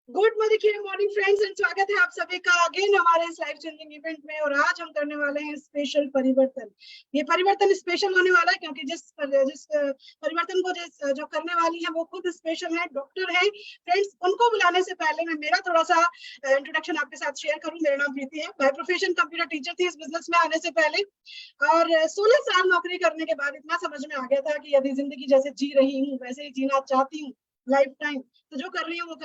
Good morning friends and स्वागत है आप सभी का अगेन हमारे इस लाइफ चेंजिंग इवेंट में। और आज हम करने वाले हैं स्पेशल परिवर्तन। ये परिवर्तन स्पेशल होने वाला है क्योंकि जिस परिवर्तन को जो करने वाली है वो खुद स्पेशल है, डॉक्टर है। फ्रेंड्स, उनको बुलाने से पहले मैं मेरा थोड़ा सा इंट्रोडक्शन आपके साथ शेयर करूं। मेरा नाम प्रीति है। बाय प्रोफेशन कंप्यूटर टीचर थी इस बिजनेस में आने से पहले। और 16 साल नौकरी करने के बाद इतना समझ में आ गया था कि यदि जिंदगी जैसे जी रही हूँ वैसे ही जीना चाहती हूँ लाइफ टाइम, तो जो कर रही हूँ वो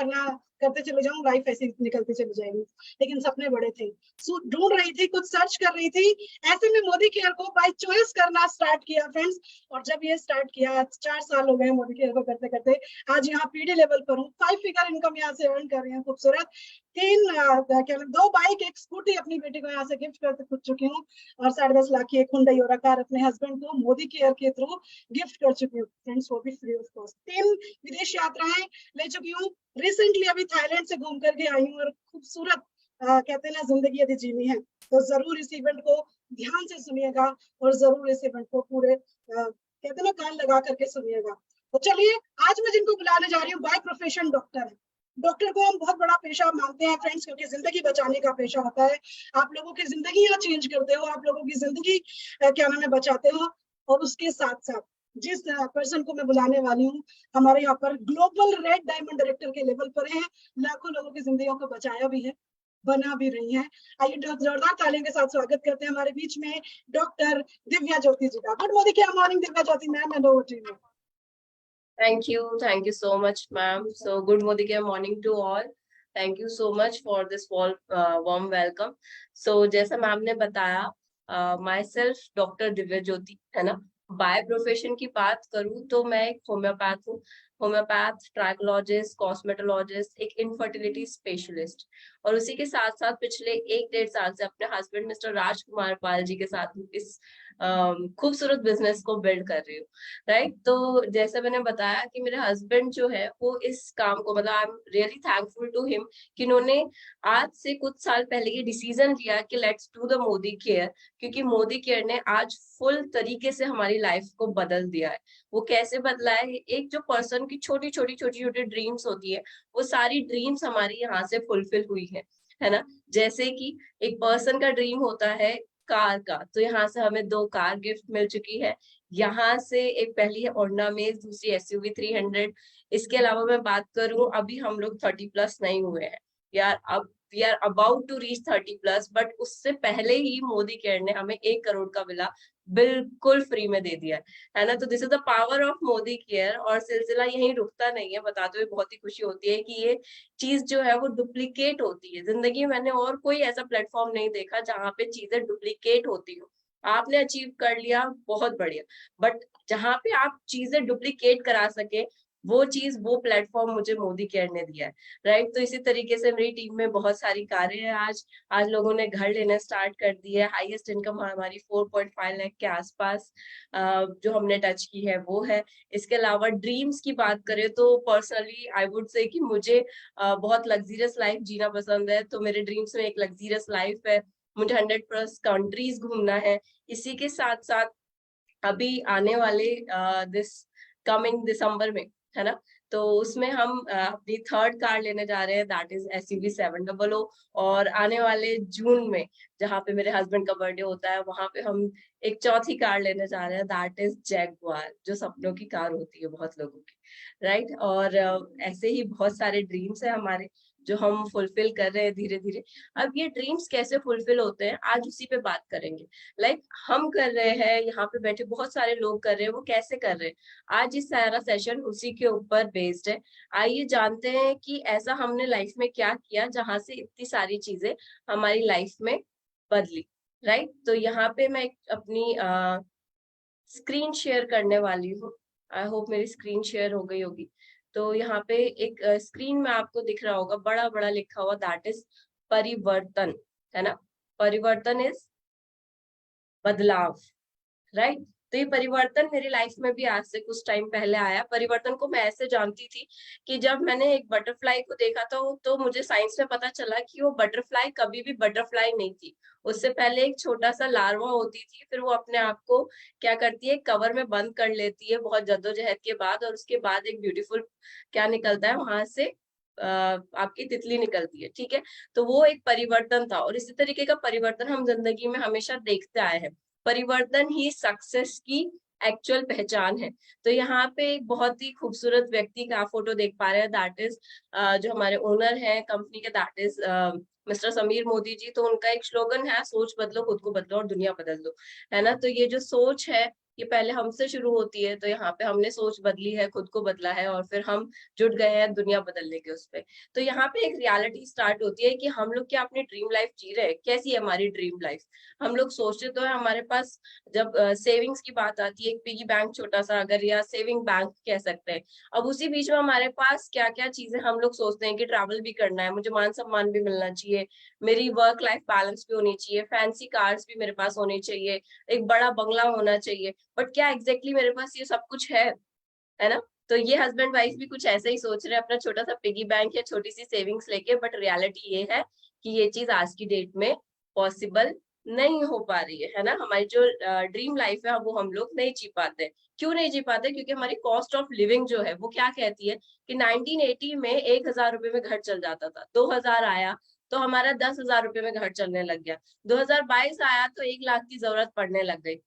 करते चले जाऊं, लाइफ ऐसे निकलती चली जाएगी। लेकिन सपने बड़े थे, ढूंढ रही थी, कुछ सर्च कर रही थी। ऐसे में मोदी केयर को बाय चॉइस करना स्टार्ट किया फ्रेंड्स। और जब ये स्टार्ट किया, 4 साल हो गए मोदी केयर को करते करते। आज यहाँ पीडी लेवल पर हूँ, 5 फिगर इनकम यहाँ से अर्न कर रही हूँ। खूबसूरत क्या 2 बाइक, एक स्कूटी अपनी बेटी को यहाँ से गिफ्ट कर चुकी हूँ। और 10.5 लाख की एक हुंडई और कार अपने हस्बैंड को मोदी केयर के थ्रू गिफ्ट कर चुकी हूँ फ्रेंड्स, वो भी फ्री ऑफ कॉस्ट। 3 विदेश यात्राएं ले चुकी हूँ। रिसेंटली अभी थाईलैंड से घूम करके आई हूँ। और खूबसूरत कहते हैं ना, जिंदगी यदि जीनी है तो जरूर इस इवेंट को ध्यान से सुनिएगा। और जरूर इस इवेंट को पूरे कहते हैं ना, कान लगा करके सुनिएगा। तो चलिए, आज मैं जिनको बुलाने जा रही हूँ बाय प्रोफेशन डॉक्टर है। डॉक्टर को हम बहुत बड़ा पेशा मानते हैं फ्रेंड्स, क्योंकि जिंदगी बचाने का पेशा होता है। आप लोगों की जिंदगी चेंज करते हो, आप लोगों की जिंदगी क्या नाम है, बचाते हो। और उसके साथ साथ जिस पर्सन को मैं बुलाने वाली हूँ, हमारे यहाँ पर ग्लोबल रेड डायमंड डायरेक्टर के लेवल पर है। लाखों लोगों की जिंदगियों को बचाया भी है, बना भी रही है। आइए जोरदार तालियों के साथ स्वागत करते हैं हमारे बीच में डॉक्टर दिव्या ज्योति जी का। गुड मॉर्निंग, क्या morning Divya Jyoti ma'am and over to you. Thank you so much, ma'am. So, good morning to all. Thank you so much for this warm welcome. So, जैसा मैम ने बताया, माई सेल्फ डॉक्टर दिव्या ज्योति है ना। By profession की बात करूँ तो मैं एक होम्योपैथ हूँ। होम्योपैथ, ट्राइकोलॉजिस्ट, कॉस्मेटोलॉजिस्ट, एक इनफर्टिलिटी स्पेशलिस्ट। और उसी के साथ साथ पिछले 1-1.5 साल से अपने हस्बैंड मिस्टर राजकुमार पाल जी के साथ इस खूबसूरत बिजनेस को बिल्ड कर रही हूँ। राइट, तो जैसे मैंने बताया कि मेरे हस्बैंड जो है वो इस काम को, मतलब I am really thankful to him कि इन्होंने आज से कुछ साल पहले ये डिसीजन लिया कि let's do the Modi care. क्योंकि मोदी केयर ने आज फुल तरीके से हमारी लाइफ को बदल दिया है। वो कैसे बदला है? एक जो पर्सन की छोटी छोटी छोटी छोटी ड्रीम्स होती है, वो सारी ड्रीम्स हमारी यहाँ से फुलफिल हुई है ना। जैसे कि एक पर्सन का ड्रीम होता है कार का, तो यहाँ से हमें 2 कार गिफ्ट मिल चुकी है। यहाँ से एक पहली है ओर्नामेज, दूसरी एसयूवी 300। इसके अलावा मैं बात करूं, अभी हम लोग 30+ नहीं हुए हैं यार। अब we are about to reach 30+, but उससे पहले ही मोदी केयर ने हमें 1 करोड़ का विला बिल्कुल फ्री में दे दिया है ना। तो this is the power of Modi care. और सिलसिला यहीं रुकता नहीं है। बताते हुए बहुत ही खुशी होती है कि ये चीज जो है वो डुप्लीकेट होती है। जिंदगी में मैंने और कोई ऐसा प्लेटफॉर्म नहीं देखा जहां पे चीजें डुप्लीकेट होती हो। आपने अचीव कर लिया, बहुत बढ़िया। बट जहां पे आप चीजें डुप्लीकेट करा सके, वो चीज, वो प्लेटफॉर्म मुझे मोदी केयर ने दिया है। राइट, तो इसी तरीके से मेरी टीम में बहुत सारी कारें हैं। आज आज लोगों ने घर लेना स्टार्ट कर दी है। हाईएस्ट इनकम हमारी 4.5 लाख के आसपास जो हमने टच की है वो है। इसके अलावा ड्रीम्स की बात करें तो पर्सनली आई वुड से कि मुझे बहुत लग्जरियस लाइफ जीना पसंद है। तो मेरे ड्रीम्स में एक लग्जरियस लाइफ है। मुझे 100+ कंट्रीज घूमना है। इसी के साथ साथ अभी आने वाले दिस कमिंग दिसंबर में, है ना, तो उसमें हम अपनी 3rd कार लेने जा रहे हैं, दैट इज एसयूवी 700। और आने वाले जून में, जहाँ पे मेरे हस्बैंड का बर्थडे होता है, वहां पे हम एक 4थी कार लेने जा रहे हैं, दैट इज जैगवार, जो सपनों की कार होती है बहुत लोगों की। राइट, और ऐसे ही बहुत सारे ड्रीम्स है हमारे जो हम फुलफिल कर रहे हैं धीरे धीरे। अब ये ड्रीम्स कैसे फुलफिल होते हैं, आज उसी पे बात करेंगे। लाइक हम कर रहे हैं, यहाँ पे बैठे बहुत सारे लोग कर रहे हैं, वो कैसे कर रहे हैं, आज इस सारा सेशन उसी के ऊपर बेस्ड है। आइए जानते हैं कि ऐसा हमने लाइफ में क्या किया जहां से इतनी सारी चीजें हमारी लाइफ में बदली। राइट, तो यहाँ पे मैं अपनी स्क्रीन शेयर करने वाली हूँ। आई होप मेरी स्क्रीन शेयर हो गई होगी। तो यहाँ पे एक स्क्रीन में आपको दिख रहा होगा बड़ा बड़ा लिखा हुआ, दैट इज परिवर्तन, है ना। परिवर्तन इज बदलाव। राइट, तो ये परिवर्तन मेरी लाइफ में भी आज से कुछ टाइम पहले आया। परिवर्तन को मैं ऐसे जानती थी कि जब मैंने एक बटरफ्लाई को देखा था, तो मुझे साइंस में पता चला कि वो बटरफ्लाई कभी भी बटरफ्लाई नहीं थी। उससे पहले एक छोटा सा लार्वा होती थी, फिर वो अपने आप को क्या करती है, कवर में बंद कर लेती है बहुत जद्दोजहद के बाद, और उसके बाद एक ब्यूटीफुल क्या निकलता है वहां से, आपकी तितली निकलती है, ठीक है। तो वो एक परिवर्तन था, और इसी तरीके का परिवर्तन हम जिंदगी में हमेशा देखते आए हैं। परिवर्तन ही सक्सेस की एक्चुअल पहचान है। तो यहाँ पे एक बहुत ही खूबसूरत व्यक्ति का फोटो देख पा रहे हैं, दैट इज जो हमारे ओनर है कंपनी के, that is mister Sameer Modi ji. तो उनका एक स्लोगन है, सोच बदलो, खुद को बदलो और दुनिया बदल दो, है ना। तो ये जो सोच है ये पहले हमसे शुरू होती है। तो यहाँ पे हमने सोच बदली है, खुद को बदला है, और फिर हम जुट गए हैं दुनिया बदलने के उस पे। तो यहाँ पे एक रियलिटी स्टार्ट होती है कि हम लोग क्या अपनी ड्रीम लाइफ जी रहे हैं, कैसी है हमारी ड्रीम लाइफ। हम लोग सोचते तो है हमारे पास, जब सेविंग्स की बात आती है, एक पिगी बैंक छोटा सा अगर, या सेविंग बैंक कह सकते हैं। अब उसी बीच में हमारे पास क्या क्या चीजें हम लोग सोचते हैं कि ट्रैवल भी करना है, मुझे मान सम्मान भी मिलना चाहिए, मेरी वर्क लाइफ बैलेंस भी होनी चाहिए, फैंसी कार्स भी मेरे पास होनी चाहिए, एक बड़ा बंगला होना चाहिए। बट क्या एग्जैक्टली मेरे पास ये सब कुछ है ना। तो ये हस्बैंड वाइफ भी कुछ ऐसे ही सोच रहे हैं, अपना छोटा सा पिगी बैंक या छोटी सी सेविंग्स लेके। बट रियलिटी ये है कि ये चीज आज की डेट में पॉसिबल नहीं हो पा रही है ना। हमारी जो ड्रीम लाइफ है वो हम लोग नहीं जी पाते। क्यों नहीं जी पाते? क्योंकि हमारी कॉस्ट ऑफ लिविंग जो है वो क्या कहती है कि 1980 में 1,000 रुपए में घर चल जाता था, 2000 आया तो हमारा 10,000 रुपए में घर चलने लग गया, 2022 आया तो 1 लाख की जरूरत पड़ने लग गई।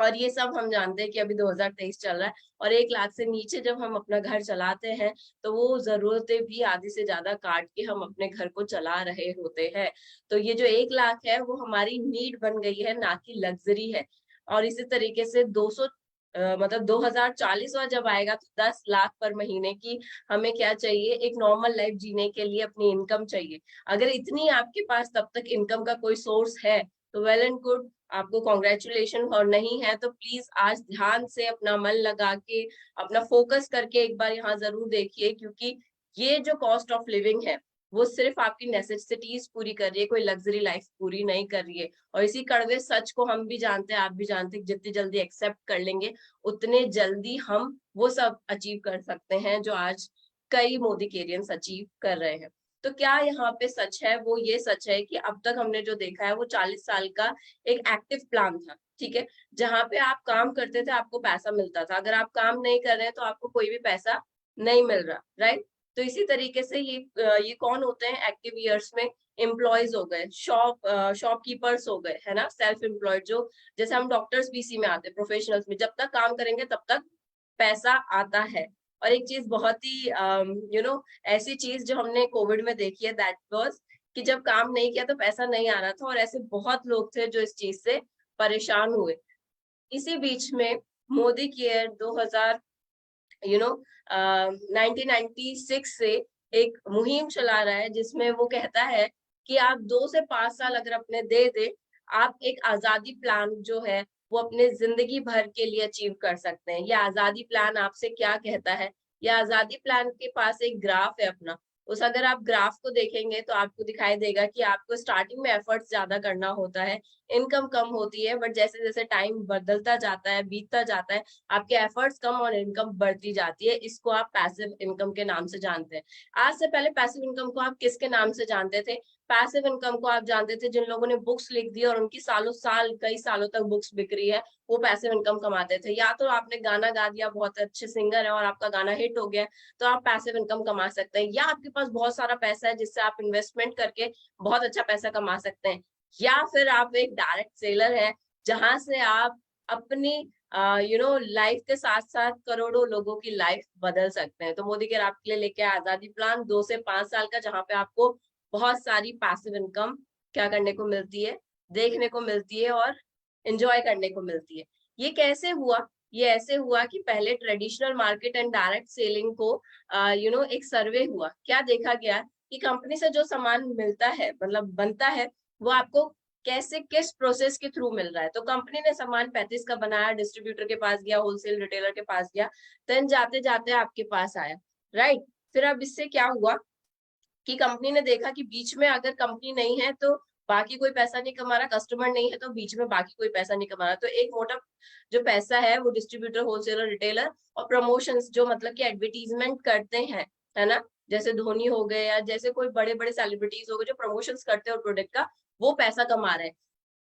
और ये सब हम जानते हैं कि अभी 2023 चल रहा है, और 1 लाख से नीचे जब हम अपना घर चलाते हैं तो वो जरूरतें भी आधी से ज्यादा काट के हम अपने घर को चला रहे होते हैं। तो ये जो 1 लाख है वो हमारी नीड बन गई है, ना कि लग्जरी है। और इसी तरीके से 200 मतलब 2040 जब आएगा तो 10 लाख पर महीने की हमें क्या चाहिए, एक नॉर्मल लाइफ जीने के लिए अपनी इनकम चाहिए। अगर इतनी आपके पास तब तक इनकम का कोई सोर्स है तो वेल एंड गुड, आपको कॉन्ग्रेचुलेशन। और नहीं है तो प्लीज आज ध्यान से अपना मन लगा के, अपना फोकस करके एक बार यहाँ जरूर देखिए, क्योंकि ये जो कॉस्ट ऑफ लिविंग है वो सिर्फ आपकी नेसेसिटीज पूरी कर रही है, कोई लग्जरी लाइफ पूरी नहीं कर रही है। और इसी कड़वे सच को हम भी जानते हैं, आप भी जानते हैं, जितनी जल्दी एक्सेप्ट कर लेंगे उतने जल्दी हम वो सब अचीव कर सकते हैं जो आज कई मोदिकेरियंस अचीव कर रहे हैं। तो क्या यहाँ पे सच है? वो ये सच है कि अब तक हमने जो देखा है वो 40 साल का एक एक्टिव प्लान था, ठीक है, जहां पे आप काम करते थे आपको पैसा मिलता था, अगर आप काम नहीं कर रहे हैं तो आपको कोई भी पैसा नहीं मिल रहा, राइट। तो इसी तरीके से ये कौन होते हैं एक्टिव ईयर्स में? एम्प्लॉयज हो गए, शॉपकीपर्स हो गए, है ना, सेल्फ एम्प्लॉयड, जो जैसे हम डॉक्टर्स बीसी में आते हैं, प्रोफेशनल्स में, जब तक काम करेंगे तब तक पैसा आता है। और एक चीज बहुत ही ऐसी चीज जो हमने कोविड में देखी है, दैट वाज कि जब काम नहीं किया तो पैसा नहीं आ रहा था, और ऐसे बहुत लोग थे जो इस चीज से परेशान हुए। इसी बीच में मोदी केयर 2000 यू नो 1996 से एक मुहिम चला रहा है, जिसमें वो कहता है कि आप 2 से 5 साल अगर अपने दे दे, आप एक आजादी प्लान जो है वो अपने जिंदगी भर के लिए अचीव कर सकते हैं। ये आजादी प्लान आपसे क्या कहता है? ये आजादी प्लान के पास एक ग्राफ है अपना, उस अगर आप ग्राफ को देखेंगे तो आपको दिखाई देगा कि आपको स्टार्टिंग में एफर्ट्स ज्यादा करना होता है, इनकम कम होती है, बट जैसे जैसे टाइम बदलता जाता है, बीतता जाता है, आपके एफर्ट्स कम और इनकम बढ़ती जाती है। इसको आप पैसिव इनकम के नाम से जानते हैं। आज से पहले पैसिव इनकम को आप किसके नाम से जानते थे? पैसिव इनकम को आप जानते थे जिन लोगों ने बुक्स लिख दी और उनकी सालों साल, कई सालों तक बुक्स बिक रही है, वो पैसिव इनकम कमाते थे। या तो आपने गाना गा दिया, बहुत अच्छे सिंगर है और आपका गाना हिट हो गया, तो आप पैसिव इनकम कमा सकते हैं। या आपके पास बहुत सारा पैसा है जिससे आप इन्वेस्टमेंट करके बहुत अच्छा पैसा कमा सकते हैं। या फिर आप एक डायरेक्ट सेलर है, जहां से आप अपनी लाइफ के साथ साथ करोड़ों लोगों की लाइफ बदल सकते हैं। तो मोदी केयर आपके लिए लेके आया आजादी प्लान 2 से 5 साल का, जहां पे आपको बहुत सारी पैसिव इनकम क्या करने को मिलती है, देखने को मिलती है और एंजॉय करने को मिलती है। ये कैसे हुआ? ये ऐसे हुआ कि पहले traditional market and direct selling को एक सर्वे हुआ। क्या देखा गया कि कंपनी से जो सामान मिलता है, मतलब बनता है, वो आपको कैसे, किस प्रोसेस के थ्रू मिल रहा है। तो कंपनी ने सामान 35 का बनाया, डिस्ट्रीब्यूटर के पास गया, होलसेल रिटेलर के पास गया, देन जाते जाते आपके पास आया, राइट। फिर अब इससे क्या हुआ कि कंपनी ने देखा कि बीच में अगर कंपनी नहीं है तो बाकी कोई पैसा नहीं कमा रहा, कस्टमर नहीं है तो बीच में बाकी कोई पैसा नहीं कमा रहा। तो एक मोटा जो पैसा है वो डिस्ट्रीब्यूटर, होलसेलर, रिटेलर और प्रमोशंस, जो मतलब कि एडवर्टीजमेंट करते हैं, है ना, जैसे धोनी हो गए या जैसे कोई बड़े बड़े सेलिब्रिटीज हो गए जो प्रमोशंस करते हैं और प्रोडक्ट का, वो पैसा कमा रहे हैं।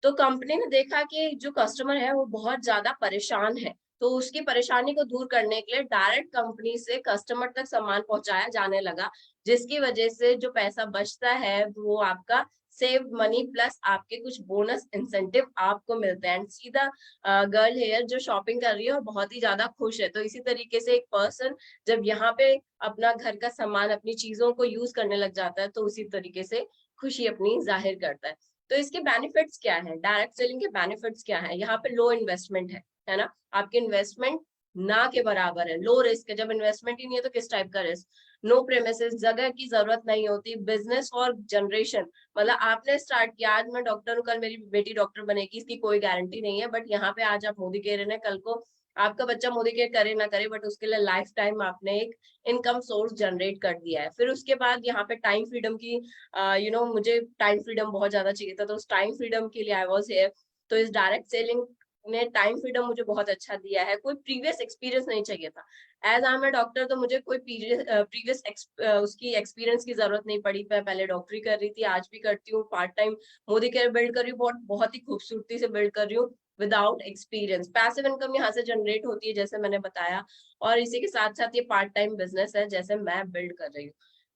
तो कंपनी ने देखा कि जो कस्टमर है वो बहुत ज्यादा परेशान है, तो उसकी परेशानी को दूर करने के लिए डायरेक्ट कंपनी से कस्टमर तक सामान पहुंचाया जाने लगा, जिसकी वजह से जो पैसा बचता है वो आपका सेव मनी प्लस आपके कुछ बोनस इंसेंटिव आपको मिलते हैं। एंड सीधा गर्ल हेयर जो शॉपिंग कर रही है और बहुत ही ज्यादा खुश है। तो इसी तरीके से एक पर्सन जब यहाँ पे अपना घर का सामान, अपनी चीजों को यूज करने लग जाता है, तो उसी तरीके से खुशी अपनी जाहिर करता है। तो इसके बेनिफिट्स क्या है, डायरेक्ट सेलिंग के बेनिफिट्स क्या है? यहाँ पे लो इन्वेस्टमेंट है ना, आपकी इन्वेस्टमेंट ना के बराबर है, लो रिस्क है। जब इन्वेस्टमेंट ही नहीं है तो किस टाइप का रिस्क? नो प्रेमिसेस, जगह की जरूरत नहीं होती, बिजनेस फॉर जनरेशन, मतलब आपने स्टार्ट किया, आज मैं डॉक्टर हूँ, कल मेरी बेटी डॉक्टर बनेगी, इसकी कोई गारंटी नहीं है, बट यहाँ पे आज आप मोदी केयर हैं, कल को आपका बच्चा मोदी केयर करे ना करे, बट उसके लिए लाइफ टाइम आपने एक इनकम सोर्स जनरेट कर दिया है। फिर उसके बाद यहाँ पे टाइम फ्रीडम की मुझे टाइम फ्रीडम बहुत ज्यादा चाहिए था, तो उस टाइम फ्रीडम के लिए आई वॉज हियर। तो इस डायरेक्ट सेलिंग ने टाइम फ्रीडम मुझे बहुत अच्छा दिया है। कोई प्रीवियस एक्सपीरियंस नहीं चाहिए था। As I am a doctor, तो मुझे कोई प्रीवियस उसकी एक्सपीरियंस की जरूरत नहीं पड़ी। मैं पहले डॉक्टरी कर रही थी, आज भी करती हूँ, part time Modi care build कर रही हूँ, बहुत ही खूबसूरती से बिल्ड कर रही हूँ विदाउट एक्सपीरियंस। पैसिव इनकम यहाँ से जनरेट होती है जैसे मैंने बताया, और इसी के साथ साथ ये पार्ट टाइम बिजनेस है जैसे मैं बिल्ड कर रही हूँ,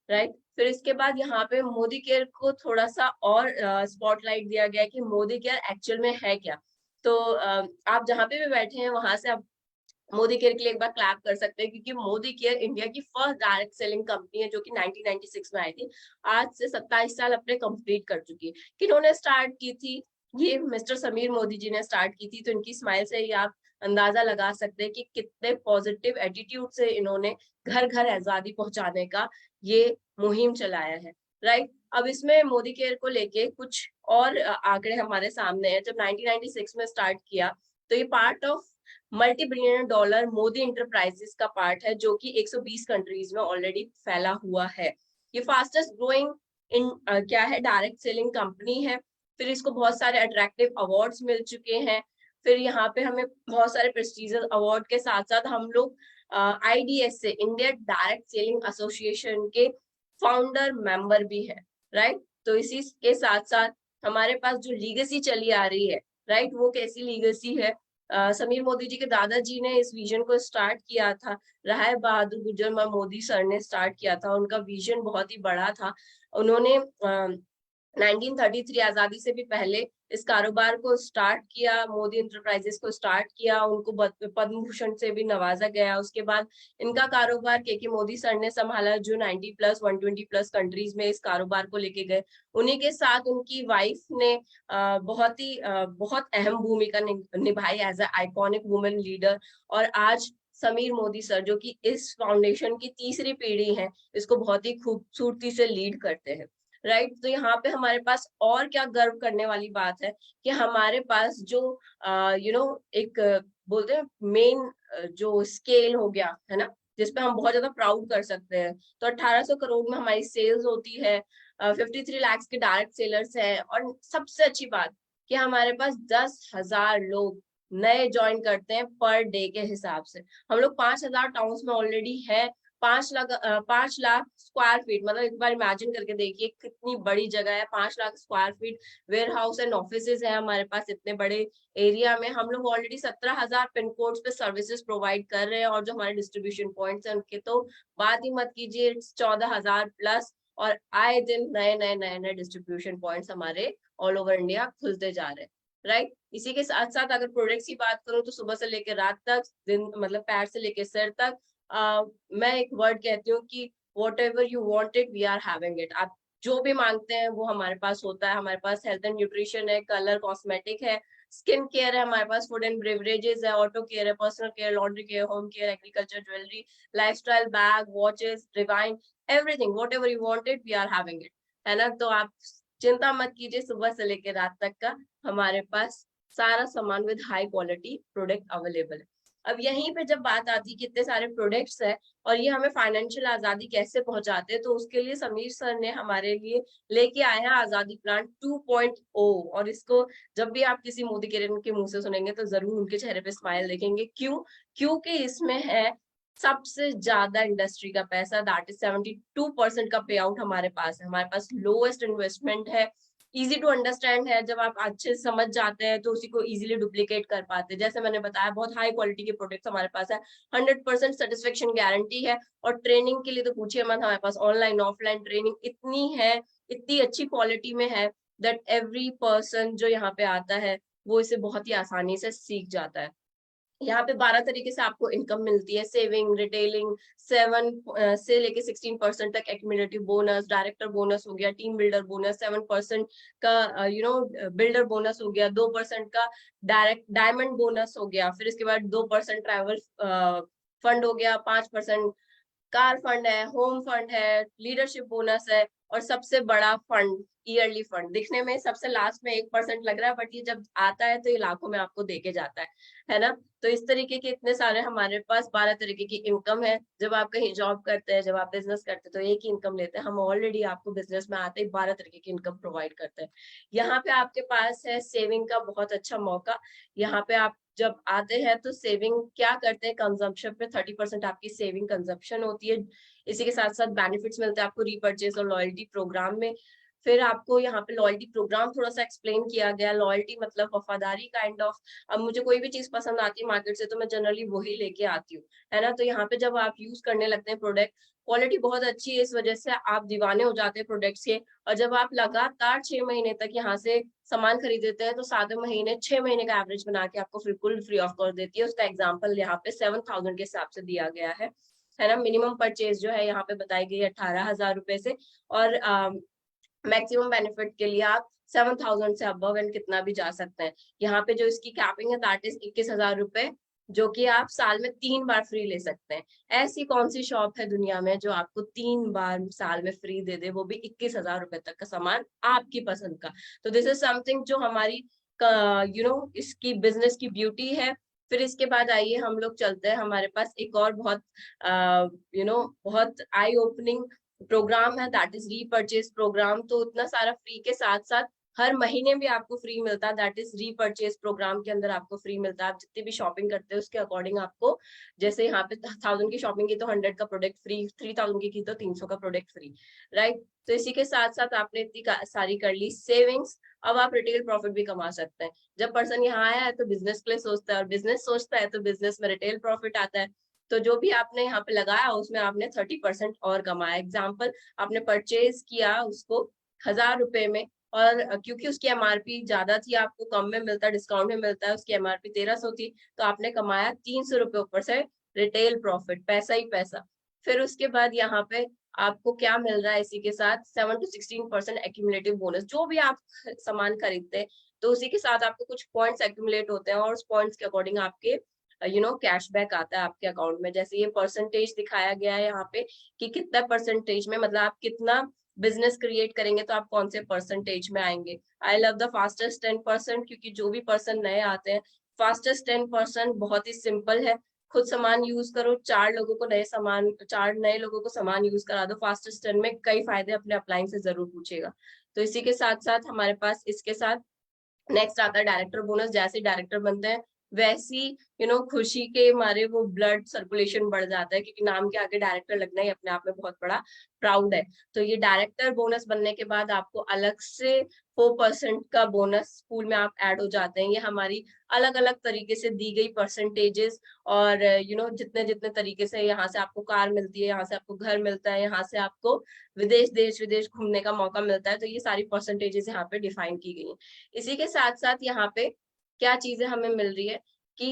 राइट। फिर इसके बाद यहाँ पे मोदी केयर को थोड़ा सा और स्पॉटलाइट दिया गया कि मोदी केयर एक्चुअल में है क्या। तो आप जहाँ पे भी बैठे हैं वहां से आप मोदी केयर के लिए एक बार क्लैप कर सकते हैं, क्योंकि मोदी केयर इंडिया की फर्स्ट डायरेक्ट सेलिंग कंपनी है जो कि 1996 में आई थी। आज से 27 साल अपने कंप्लीट कर चुकी है। किन्होंने स्टार्ट की थी? ये मिस्टर समीर मोदी जी ने स्टार्ट की थी। तो इनकी स्माइल से ही आप अंदाजा लगा सकते हैं कि कितने पॉजिटिव एटीट्यूड से इन्होंने घर घर आजादी पहुंचाने का ये मुहिम चलाया है, राइट। अब इसमें मोदी केयर को लेके कुछ और आंकड़े हमारे सामने हैं। जब 1996 में स्टार्ट किया तो ये part of multi billion dollar Modi enterprises का पार्ट है, जो कि 120 कंट्रीज में ऑलरेडी फैला हुआ है। ये फास्टेस्ट ग्रोइंग इन क्या है, डायरेक्ट सेलिंग कंपनी है। फिर इसको बहुत सारे अट्रैक्टिव अवार्ड्स मिल चुके हैं। फिर यहाँ पे हमें बहुत सारे प्रेस्टिजियस अवार्ड के साथ साथ हम लोग IDS से, इंडिया डायरेक्ट सेलिंग एसोसिएशन के फाउंडर मेंबर भी है, राइट। तो इसी के साथ साथ हमारे पास जो लीगेसी चली आ रही है, राइट, वो कैसी लीगेसी है? समीर मोदी जी के दादाजी ने इस विजन को स्टार्ट किया था। राय बहादुर गुजर मोदी सर ने स्टार्ट किया था। उनका विजन बहुत ही बड़ा था। उन्होंने 1933 आजादी से भी पहले इस कारोबार को स्टार्ट किया, मोदी इंटरप्राइजेस को स्टार्ट किया। उनको पद्म भूषण से भी नवाजा गया। उसके बाद इनका कारोबार के मोदी सर ने संभाला, जो 90+ 120+ कंट्रीज में इस कारोबार को लेके गए। उन्हीं के साथ उनकी वाइफ ने बहुत अहम भूमिका निभाई as a iconic women leader. और आज समीर मोदी सर, जो कि इस फाउंडेशन की तीसरी पीढ़ी है, इसको बहुत ही खूबसूरती से लीड करते हैं, राइट। तो यहाँ पे हमारे पास और क्या गर्व करने वाली बात है कि हमारे पास जो एक बोलते हैं मेन जो स्केल हो गया है ना, जिसपे हम बहुत ज्यादा प्राउड कर सकते हैं। तो 1800 करोड़ में हमारी सेल्स होती है, 53 लाख के डायरेक्ट सेलर्स हैं, और सबसे अच्छी बात कि हमारे पास 10,000 लोग नए ज्वाइन करते हैं पर डे के हिसाब से। हम लोग 5,000 टाउन्स में ऑलरेडी है। 5 लाख स्क्वायर फीट, मतलब एक बार इमेजिन करके देखिए कितनी बड़ी जगह है। 5 lakh square feet warehouse and offices है हमारे पास इतने बड़े एरिया में। हम लोग ऑलरेडी 17,000 पिन कोड्स पे सर्विसेज प्रोवाइड कर रहे हैं, और जो हमारे डिस्ट्रीब्यूशन पॉइंट्स हैं उनके तो बात ही मत कीजिए, 14,000+। और आए दिन नए नए नए नए डिस्ट्रीब्यूशन पॉइंट्स हमारे ऑल ओवर इंडिया खुलते जा रहे हैं, राइट। इसी के साथ साथ अगर प्रोडक्ट्स की बात करूं तो सुबह से लेकर रात तक, दिन मतलब पैर से लेकर सिर तक, मैं एक वर्ड कहती हूँ कि whatever you wanted we are having it. आप जो भी मांगते हैं वो हमारे पास होता है। हमारे पास हेल्थ एंड न्यूट्रिशन है, कलर कॉस्मेटिक है, स्किन केयर है, हमारे पास फूड एंड बेवरेजेस है, ऑटो केयर है, personal care, laundry care, home care, agriculture, jewellery, lifestyle, bag, watches, divine, everything, whatever you wanted we are having it, है ना। तो आप चिंता मत कीजिए, सुबह से लेकर रात तक का हमारे पास सारा सामान with high quality product available है। अब यहीं पे जब बात आती है कितने सारे प्रोडक्ट्स है और ये हमें फाइनेंशियल आजादी कैसे पहुंचाते हैं, तो उसके लिए समीर सर ने हमारे लिए लेके आए हैं आजादी प्लान 2.0। और इसको जब भी आप किसी मोदी किरण के मुंह से सुनेंगे तो जरूर उनके चेहरे पे स्माइल देखेंगे। क्यों? क्योंकि इसमें है सबसे ज्यादा इंडस्ट्री का पैसा, दैट इज 72% का पे आउट हमारे पास है। हमारे पास लोएस्ट इन्वेस्टमेंट है, इजी टू अंडरस्टैंड है, जब आप अच्छे से समझ जाते हैं तो उसी को इजीली डुप्लीकेट कर पाते हैं। जैसे मैंने बताया बहुत हाई क्वालिटी के प्रोडक्ट्स हमारे पास है, 100% सेटिस्फेक्शन गारंटी है। और ट्रेनिंग के लिए तो पूछिए मत, हमारे पास ऑनलाइन ऑफलाइन ट्रेनिंग इतनी है, इतनी अच्छी क्वालिटी में है दैट एवरी पर्सन जो यहाँ पे आता है वो इसे बहुत ही आसानी से सीख जाता है। यहाँ पे 12 तरीके से आपको इनकम मिलती है, सेविंग, रिटेलिंग, 7 से लेके 16% तक एक्यूमुलेटिव बोनस, डायरेक्टर बोनस हो गया, टीम बिल्डर बोनस, 7% का बिल्डर बोनस हो गया, 2% का डायरेक्ट डायमंड बोनस हो गया, फिर इसके बाद 2% ट्रैवल फंड हो गया, 5% कार फंड है, होम फंड है, लीडरशिप बोनस है, और सबसे बड़ा फंड ईयरली फंड। दिखने में सबसे लास्ट में 1% लग रहा है, बट ये जब आता है तो ये लाखों में आपको देके जाता है ना। तो इस तरीके के इतने सारे हमारे पास 12 तरीके की इनकम है। जब आप कहीं जॉब करते हैं, जब आप बिजनेस करते हैं तो एक ही इनकम लेते हैं, हम ऑलरेडी आपको बिजनेस में आते ही 12 तरीके की इनकम प्रोवाइड करते हैं। यहाँ पे आपके पास है सेविंग का बहुत अच्छा मौका। यहाँ पे आप जब आते हैं तो सेविंग क्या करते हैं, कंजम्पशन पे 30% आपकी सेविंग कंजम्पशन होती है। इसी के साथ साथ बेनिफिट्स मिलते हैं आपको रीपर्चेज और लॉयल्टी प्रोग्राम में। फिर आपको यहाँ पे लॉयल्टी प्रोग्राम थोड़ा सा एक्सप्लेन किया गया। लॉयल्टी मतलब वफादारी काइंड ऑफ। अब मुझे कोई भी चीज पसंद आती है मार्केट से तो मैं जनरली वही लेके आती हूँ, है ना। तो यहाँ पे जब आप यूज करने लगते हैं प्रोडक्ट, क्वालिटी बहुत अच्छी है, इस वजह से आप दीवाने हो जाते हैं प्रोडक्ट्स के। और जब आप लगातार 6 महीने तक यहाँ से सामान खरीदते हैं तो 7वें महीने 6 महीने का एवरेज बना के आपको बिल्कुल फ्री ऑफ कर देती है। उसका एग्जाम्पल यहाँ पे 7,000 के हिसाब से दिया गया है ना। मिनिमम परचेज जो है यहाँ पे बताई गई है 18,000 रुपए से, और मैक्सिमम बेनिफिट के लिए आप 7,000 से अबव एंड कितना भी जा सकते हैं। यहाँ पे जो इसकी कैपिंग है दैट इज 21,000 रुपए, जो कि आप साल में 3 बार फ्री ले सकते हैं। ऐसी कौन सी शॉप है दुनिया में जो आपको 3 बार साल में फ्री दे दे, वो भी 21,000 रुपए तक का सामान आपकी पसंद का। तो दिस इज समथिंग जो हमारी इसकी बिजनेस की ब्यूटी है। फिर इसके बाद आइए हम लोग चलते हैं, हमारे पास एक और बहुत बहुत आई ओपनिंग प्रोग्राम है, दैट इज रीपर्चेज प्रोग्राम। तो इतना सारा फ्री के साथ साथ हर महीने भी आपको फ्री मिलता है, दैट इज रीपर्चेज प्रोग्राम के अंदर आपको फ्री मिलता है। आप जितनी भी शॉपिंग करते हैं उसके अकॉर्डिंग आपको, जैसे यहाँ पे 1,000 की शॉपिंग की तो 100 का प्रोडक्ट फ्री, 3,000 की तो 300 का प्रोडक्ट फ्री, राइट। तो इसी के साथ साथ आपने इतनी सारी कर ली सेविंग्स, अब आप रिटेल प्रॉफिट भी कमा सकते हैं। जब पर्सन यहाँ आया है तो बिजनेस के लिए सोचता है, और बिजनेस सोचता है तो बिजनेस में रिटेल प्रॉफिट आता है। तो जो भी आपने यहाँ पे लगाया उसमें आपने 30% और कमाया। एग्जाम्पल, आपने परचेज किया उसको 1,000 रुपए में, और क्योंकि उसकी एमआरपी ज्यादा थी, आपको कम में मिलता है, डिस्काउंट में मिलता है, उसकी एमआरपी 1,300 थी, तो आपने कमाया 300 रुपए ऊपर से रिटेल प्रॉफिट, पैसा ही पैसा। फिर उसके बाद यहाँ पे आपको क्या मिल रहा है, इसी के साथ 7 to 16% एक्यूमुलेटिव बोनस। जो भी आप सामान खरीदते हैं तो उसी के साथ आपको कुछ पॉइंट्स एक्यूमुलेट होते हैं, और उस पॉइंट्स के अकॉर्डिंग आपके कैशबैक आता है आपके अकाउंट में। जैसे ये परसेंटेज दिखाया गया है यहाँ पे कि कितना परसेंटेज में, मतलब आप कितना बिजनेस क्रिएट करेंगे तो आप कौन से परसेंटेज में आएंगे। आई लव द फास्टेस्ट 10%, क्योंकि जो भी पर्सन नए आते हैं, फास्टेस्ट 10% बहुत ही सिंपल है। खुद सामान यूज करो, 4 नए लोगों को सामान यूज करा दो, फास्टेस्ट 10 में कई फायदे अपने अपलाइन से जरूर पूछेगा। तो इसी के साथ साथ हमारे पास इसके साथ नेक्स्ट आता है डायरेक्टर बोनस। जैसे डायरेक्टर बनते हैं वैसी खुशी के मारे वो ब्लड सर्कुलेशन बढ़ जाता है, क्योंकि नाम के आगे डायरेक्टर लगना ही अपने आप में बहुत बड़ा प्राउड है। तो ये डायरेक्टर बोनस बनने के बाद आपको अलग से 4% का बोनस स्कूल में आप ऐड हो जाते हैं। ये हमारी अलग अलग तरीके से दी गई परसेंटेजेस, और जितने जितने तरीके से यहाँ से आपको कार मिलती है, यहाँ से आपको घर मिलता है, यहाँ से आपको देश विदेश घूमने का मौका मिलता है, तो ये सारी परसेंटेजेस यहाँ पे डिफाइन की गई है। इसी के साथ साथ यहाँ पे क्या चीजें हमें मिल रही है कि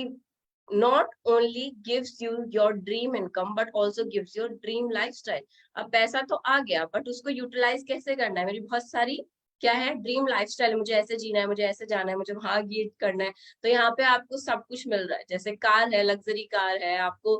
not only gives you your dream income but also gives your dream lifestyle. अब पैसा तो आ गया, बट उसको यूटिलाइज कैसे करना है। मेरी बहुत सारी क्या है, ड्रीम लाइफस्टाइल, मुझे ऐसे जीना है, मुझे ऐसे जाना है, मुझे वहां ये करना है। तो यहाँ पे आपको सब कुछ मिल रहा है, जैसे कार है, लग्जरी कार है, आपको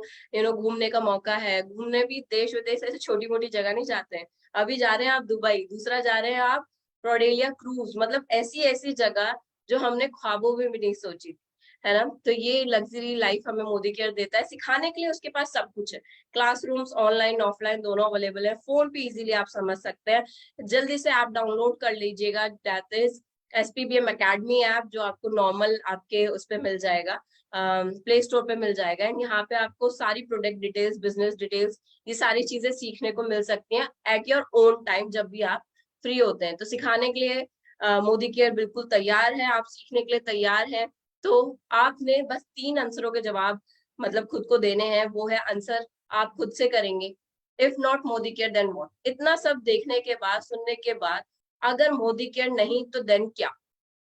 घूमने का मौका है। घूमने भी देश विदेश ऐसे छोटी मोटी जगह नहीं जाते हैं। अभी जा रहे हैं आप दुबई, दूसरा जा रहे हैं आप प्रोडेलिया क्रूज, मतलब ऐसी ऐसी जगह जो हमने ख्वाबों में भी नहीं सोची, है ना। तो ये लग्जरी लाइफ हमें मोदी केयर देता है। सिखाने के लिए उसके पास सब कुछ है, क्लासरूम्स ऑनलाइन ऑफलाइन दोनों अवेलेबल है। फोन पे इजीली आप समझ सकते हैं। जल्दी से आप डाउनलोड कर लीजिएगा, that is SPBM Academy app, जो आपको नॉर्मल आपके उस पे मिल जाएगा, प्ले स्टोर पे मिल जाएगा। एंड यहाँ पे आपको सारी प्रोडक्ट डिटेल्स, बिजनेस डिटेल्स, ये सारी चीजें सीखने को मिल सकती हैं एट योर ओन टाइम, जब भी आप फ्री होते हैं। तो सिखाने के लिए मोदी केयर बिल्कुल तैयार है, आप सीखने के लिए तैयार हैं, तो आपने बस 3 आंसरों के जवाब मतलब खुद को देने हैं। वो है आंसर आप खुद से करेंगे, if not Modi care then what. इतना सब देखने के बाद, सुनने के बाद, अगर मोदी केयर नहीं तो देन क्या,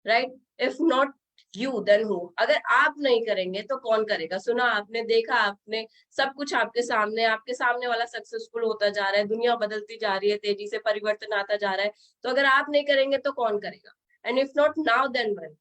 right? If not you then who? अगर आप नहीं करेंगे तो कौन करेगा? सुना आपने, देखा आपने, सब कुछ आपके सामने वाला सक्सेसफुल होता जा रहा है, दुनिया बदलती जा रही है, तेजी से परिवर्तन आता जा रहा है, तो अगर आप नहीं करेंगे तो कौन करेगा? And if not now then when?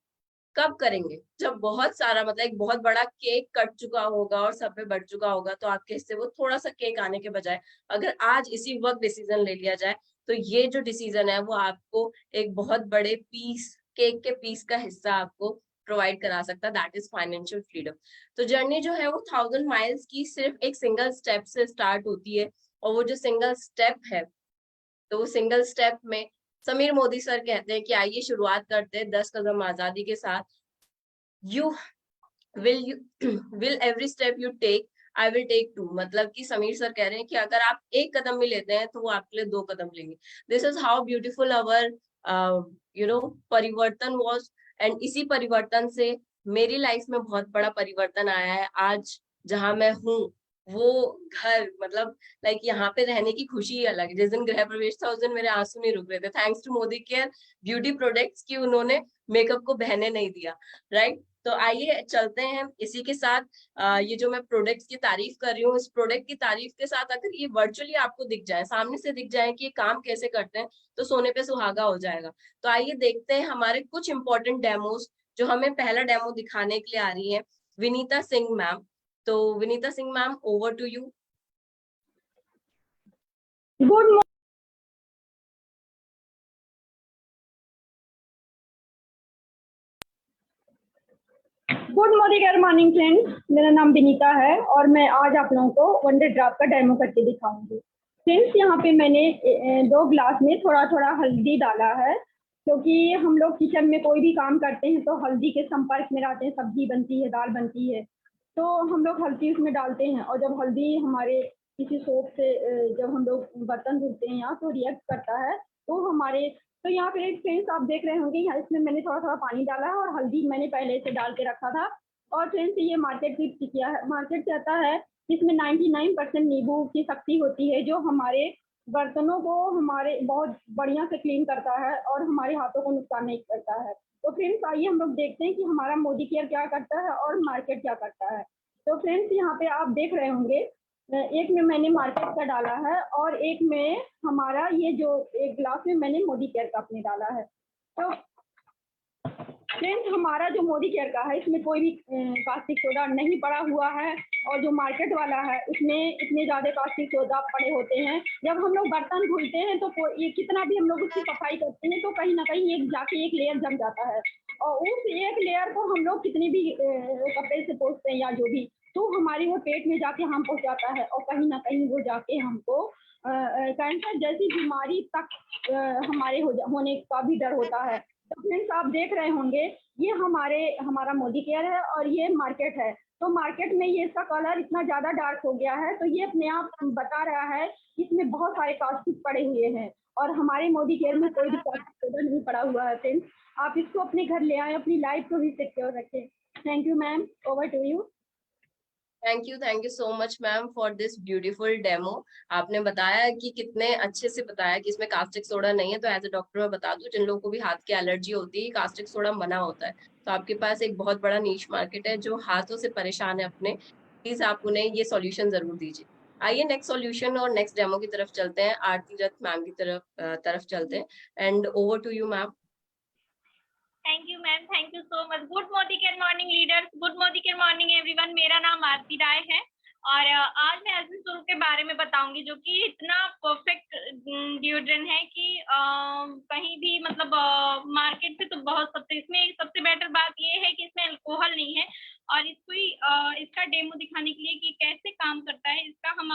कब करेंगे? जब बहुत सारा मतलब एक बहुत बड़ा केक कट चुका होगा और सब पे बट चुका होगा, तो आपके हिस्से वो थोड़ा सा केक आने के बजाय अगर आज इसी वक्त डिसीजन ले लिया जाए, तो ये जो डिसीजन है वो आपको एक बहुत बड़े पीस, केक के पीस का हिस्सा आपको प्रोवाइड करा सकता है। That is financial freedom. तो जर्नी जो है वो 1000 माइल्स की सिर्फ एक सिंगल स्टेप से स्टार्ट होती है, और वो जो सिंगल स्टेप है, तो वो सिंगल स्टेप में समीर मोदी सर कहते हैं कि आइए शुरुआत करते हैं 10 कदम आजादी के साथ। You will every step you take I will take 2। मतलब कि समीर सर कह रहे हैं कि अगर आप एक कदम भी लेते हैं तो वो आपके लिए 2 कदम लेंगे। दिस इज हाउ ब्यूटीफुल अवर परिवर्तन वॉज। एंड इसी परिवर्तन से मेरी लाइफ में बहुत बड़ा परिवर्तन आया है। आज जहां मैं हूँ वो घर, मतलब लाइक यहाँ पे रहने की खुशी ही अलग है। जिस दिन गृह प्रवेश था उस दिन मेरे आंसू नहीं रुक रहे थे, thanks to Modi care beauty products की उन्होंने मेकअप को बहने नहीं दिया, राइट? तो आइए चलते हैं इसी के साथ। ये जो मैं प्रोडक्ट्स की तारीफ कर रही हूँ, इस प्रोडक्ट की तारीफ के साथ अगर ये वर्चुअली आपको दिख जाए, सामने से दिख जाए कि ये काम कैसे करते हैं, तो सोने पे सुहागा हो जाएगा। तो आइए देखते हैं हमारे कुछ इंपॉर्टेंट डेमोज, जो हमें पहला डेमो दिखाने के लिए आ रही है विनीता सिंह मैम। तो Vinita Singh ma'am, over to you. Good morning friends, मेरा नाम विनीता है और मैं आज आप लोगों को वंडर ड्रॉप का डेमो करके दिखाऊंगी। फ्रेंड्स, यहाँ पे मैंने 2 ग्लास में थोड़ा थोड़ा हल्दी डाला है, क्योंकि हम लोग किचन में कोई भी काम करते हैं तो हल्दी के संपर्क में रहते हैं, सब्जी बनती है, दाल बनती है, तो हम लोग हल्दी उसमें डालते हैं। और जब हल्दी हमारे किसी सोप से जब हम लोग बर्तन धुलते हैं यहाँ तो रिएक्ट करता है, तो हमारे तो यहाँ पे फ्रेंड्स आप देख रहे होंगे, यहाँ इसमें मैंने थोड़ा थोड़ा पानी डाला है और हल्दी मैंने पहले से डाल के रखा था। और फ्रेंड्स, ये मार्केट की टिकिया है। मार्केट कहता है इसमें 99% नींबू की शक्ति होती है, जो हमारे बर्तनों को हमारे बहुत बढ़िया से क्लीन करता है और हमारे हाथों को नुकसान नहीं करता है। तो फ्रेंड्स, आइए हम लोग देखते हैं कि हमारा मोदी केयर क्या करता है और मार्केट क्या करता है। तो फ्रेंड्स, यहाँ पे आप देख रहे होंगे, एक में मैंने मार्केट का डाला है और एक में हमारा ये जो एक ग्लास में मैंने मोदी केयर का अपने डाला है। तो फ्रेंड्स, हमारा जो मोदी केयर का है इसमें कोई भी कास्टिक सोडा नहीं पड़ा हुआ है, और जो मार्केट वाला है उसमें इतने ज़्यादा कास्टिक सोडा पड़े होते हैं। जब हम लोग बर्तन धुलते हैं तो ये कितना भी हम लोग उसकी सफाई करते हैं तो कहीं ना कहीं एक जाके एक लेयर जम जाता है, और उस एक लेयर को हम लोग कितनी भी कपड़े से पोंछते हैं या जो भी, तो हमारी वो पेट में जाके हम पहुँच जाता है और कहीं ना कहीं वो जाके हमको कैंसर जैसी बीमारी तक हमारे होने का भी डर होता है। तो फ्रेंड्स, आप देख रहे होंगे, ये हमारा मोदी केयर है और ये मार्केट है। तो मार्केट में ये इसका कलर इतना ज़्यादा डार्क हो गया है, तो ये अपने आप बता रहा है कि इसमें बहुत सारे कास्टिक पड़े हुए हैं, और हमारे मोदी केयर में कोई भी कास्टिक सोडा नहीं पड़ा हुआ है। फ्रेंड्स, आप इसको अपने घर ले आए, अपनी लाइफ को भी सिक्योर रखें। Thank you ma'am, over to you. Thank you so much ma'am for this beautiful demo. आपने बताया कि कितने अच्छे से बताया कि इसमें कास्टिक सोडा नहीं है। तो एज ए डॉक्टर मैं बता दूं, जिन लोगों को भी हाथ की एलर्जी होती है, कास्टिक सोडा मना होता है। तो आपके पास एक बहुत बड़ा नीश मार्केट है जो हाथों से परेशान है अपने, प्लीज आप उन्हें ये सॉल्यूशन जरूर दीजिए। आइए नेक्स्ट सॉल्यूशन और नेक्स्ट डेमो की तरफ चलते हैं। आरती रथ मैम की तरफ चलते हैं। And over to you ma'am. Thank you ma'am, thank you so much. Good Modi care morning leaders, good Modi care morning everyone. मेरा नाम आरती राय है और आज मैं एल्विन स्वरूप के बारे में बताऊंगी, जो कि इतना परफेक्ट डिओड्रेंट है कि कहीं भी मतलब मार्केट पे तो बहुत सबसे, इसमें सबसे बेटर बात ये है कि इसमें अल्कोहल नहीं है। और इसका डेमो दिखाने के लिए कि कैसे काम करता है, इसका हम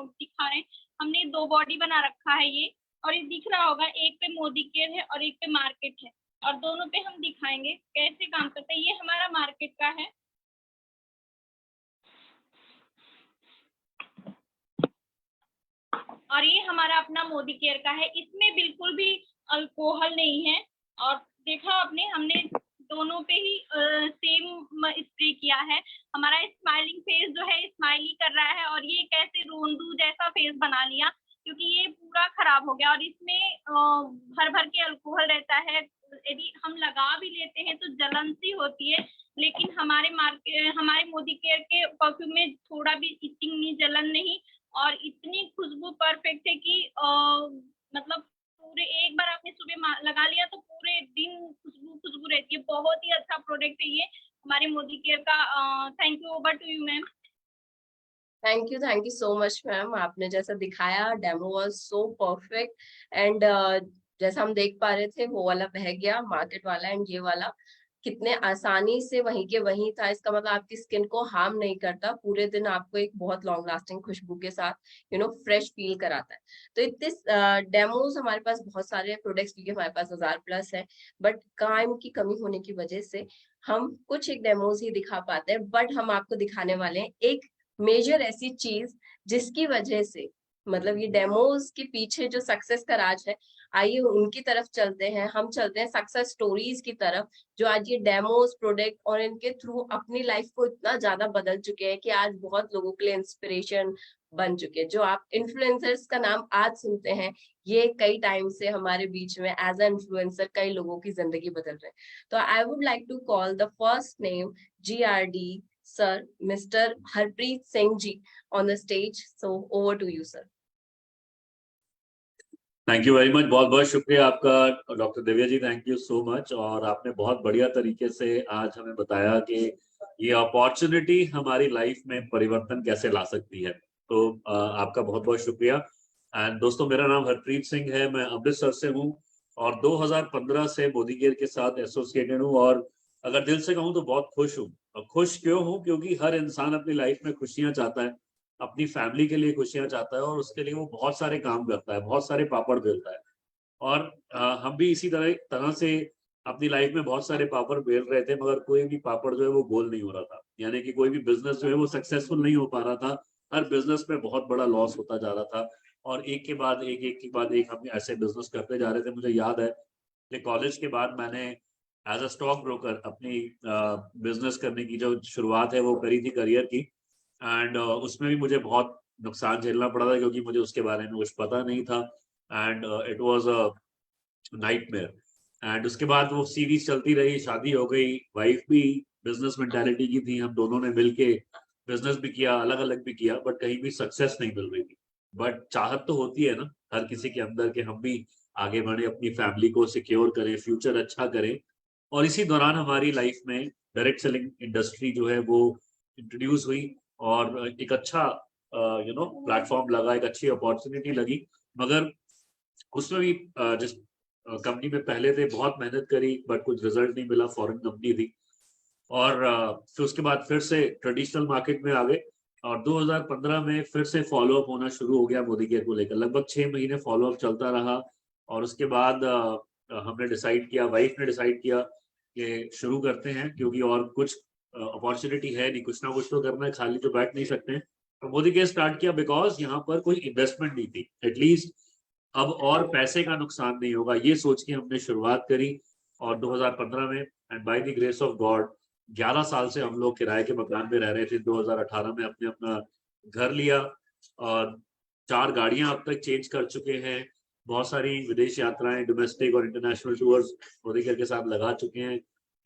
दिखा रहे हैं। हमने 2 बॉडी बना रखा है ये, और ये दिख रहा होगा, एक पे मोदी केयर है और एक पे मार्केट है, और दोनों पे हम दिखाएंगे कैसे काम करता है। ये हमारा मार्केट का है, और ये हमारा अपना मोदी केयर का है। इसमें बिल्कुल भी अल्कोहल नहीं है। और देखा आपने, हमने दोनों पे ही सेम स्प्रे किया है। हमारा स्माइलिंग फेस जो है स्माइली कर रहा है, और ये कैसे रोंदू जैसा फेस बना लिया क्योंकि ये पूरा खराब हो गया। और इसमें भर भर के अल्कोहल रहता है, यदि हम लगा भी लेते हैं तो जलन सी होती है। लेकिन हमारे मोदी केयर के परफ्यूम में थोड़ा भी इचिंग नहीं, जलन नहीं, और इतनी खुशबू परफेक्ट है कि मतलब पूरे एक बार आपने सुबह लगा लिया तो पूरे दिन खुशबू रहती है। बहुत ही अच्छा प्रोडक्ट है ये हमारे मोदी केयर का। Thank you, over to you ma'am. Thank you so much ma'am. आपने जैसा दिखाया, demo was so perfect and जैसा हम देख पा रहे थे, वो वाला बह गया मार्केट वाला, एंड ये वाला कितने आसानी से वहीं के वहीं था। इसका मतलब आपकी स्किन को हार्म नहीं करता, पूरे दिन आपको एक बहुत लॉन्ग लास्टिंग खुशबू के साथ फ्रेश फील कराता है। तो इतने डेमोज हमारे पास बहुत सारे प्रोडक्ट्स, क्योंकि हमारे पास 1000+ है, बट टाइम की कमी होने की वजह से हम कुछ एक डेमोज ही दिखा पाते हैं। बट हम आपको दिखाने वाले हैं एक मेजर ऐसी चीज जिसकी वजह से मतलब ये डेमोज के पीछे जो सक्सेस का राज है, आइए उनकी तरफ चलते हैं। हम चलते हैं सक्सेस स्टोरीज की तरफ, जो आज ये डेमोज प्रोडक्ट और इनके थ्रू अपनी लाइफ को इतना ज्यादा बदल चुके हैं कि आज बहुत लोगों के लिए इंस्पिरेशन बन चुके हैं। जो आप इन्फ्लुएंसर्स का नाम आज सुनते हैं, ये कई टाइम से हमारे बीच में एज ए इन्फ्लुएंसर कई लोगों की जिंदगी बदल रहे हैं। तो I would like to call the first name GRD Sir, Mr. Harpreet Singh ji on the stage. So over to you, sir. Thank you very much. बहुत बहुत शुक्रिया आपका doctor Divya ji, thank you so much. और आपने बहुत बढ़िया तरीके से आज हमें बताया कि ये अपॉर्चुनिटी हमारी लाइफ में परिवर्तन कैसे ला सकती है। तो आपका बहुत बहुत शुक्रिया। एंड दोस्तों, मेरा नाम हरप्रीत सिंह है, मैं अमृतसर से हूँ और 2015 से मोदी केयर के साथ एसोसिएटेड हूँ। और अगर दिल से कहूँ तो बहुत खुश हूँ। और खुश क्यों हूँ? क्योंकि हर इंसान अपनी लाइफ में खुशियां चाहता है, अपनी फैमिली के लिए खुशियां चाहता है, और उसके लिए वो बहुत सारे काम करता है, बहुत सारे पापड़ बेलता है। और हम भी इसी तरह से अपनी लाइफ में बहुत सारे पापड़ बेल रहे थे, मगर कोई भी पापड़ जो है वो गोल नहीं हो रहा था। यानी कि कोई भी बिजनेस जो है वो सक्सेसफुल नहीं हो पा रहा था। हर बिजनेस में बहुत बड़ा लॉस होता जा रहा था, और एक के बाद एक हम ऐसे बिजनेस करते जा रहे थे। मुझे याद है कि कॉलेज के बाद मैंने एज अ स्टॉक ब्रोकर अपनी बिजनेस करने की जो शुरुआत है वो करी थी, करियर की। एंड उसमें भी मुझे बहुत नुकसान झेलना पड़ा था, क्योंकि मुझे उसके बारे में कुछ पता नहीं था। And it was a nightmare. And उसके बाद वो सीरीज चलती रही, शादी हो गई, वाइफ भी बिजनेस मेंटालिटी की थी, हम दोनों ने मिलके बिजनेस भी किया, अलग अलग भी किया, बट कहीं भी सक्सेस नहीं मिल रही थी। बट चाहत तो होती है ना हर किसी के अंदर कि हम भी आगे बढ़े, अपनी फैमिली को सिक्योर करें, फ्यूचर अच्छा करें। और इसी दौरान हमारी लाइफ में डायरेक्ट सेलिंग इंडस्ट्री जो है वो इंट्रोड्यूस हुई, और एक अच्छा प्लेटफॉर्म लगा, एक अच्छी अपॉर्चुनिटी लगी। मगर उसमें भी जिस कंपनी में पहले थे बहुत मेहनत करी, बट कुछ रिजल्ट नहीं मिला, फॉरेन कंपनी थी। और फिर उसके बाद फिर से ट्रेडिशनल मार्केट में आ गए, और 2015 में फिर से फॉलोअप होना शुरू हो गया मोदी केयर को लेकर। लगभग 6 महीने फॉलोअप चलता रहा, और उसके बाद हमने डिसाइड किया, वाइफ ने डिसाइड किया कि शुरू करते हैं, क्योंकि और कुछ अपॉर्चुनिटी है नहीं, कुछ ना कुछ तो करना है, खाली तो बैठ नहीं सकते हैं। तो मोदी केयर स्टार्ट किया बिकॉज यहाँ पर कोई इन्वेस्टमेंट नहीं थी, एटलीस्ट अब और पैसे का नुकसान नहीं होगा, ये सोच के हमने शुरुआत करी। और 2015 में, and by the grace of God, 11 साल से हम लोग किराए के मकान में रह रहे थे। 2018 में अपने अपना घर लिया, और 4 गाड़ियां अब तक चेंज कर चुके हैं। बहुत सारी विदेश यात्राएं, डोमेस्टिक और इंटरनेशनल टूर्स मोदी केयर के साथ लगा चुके हैं।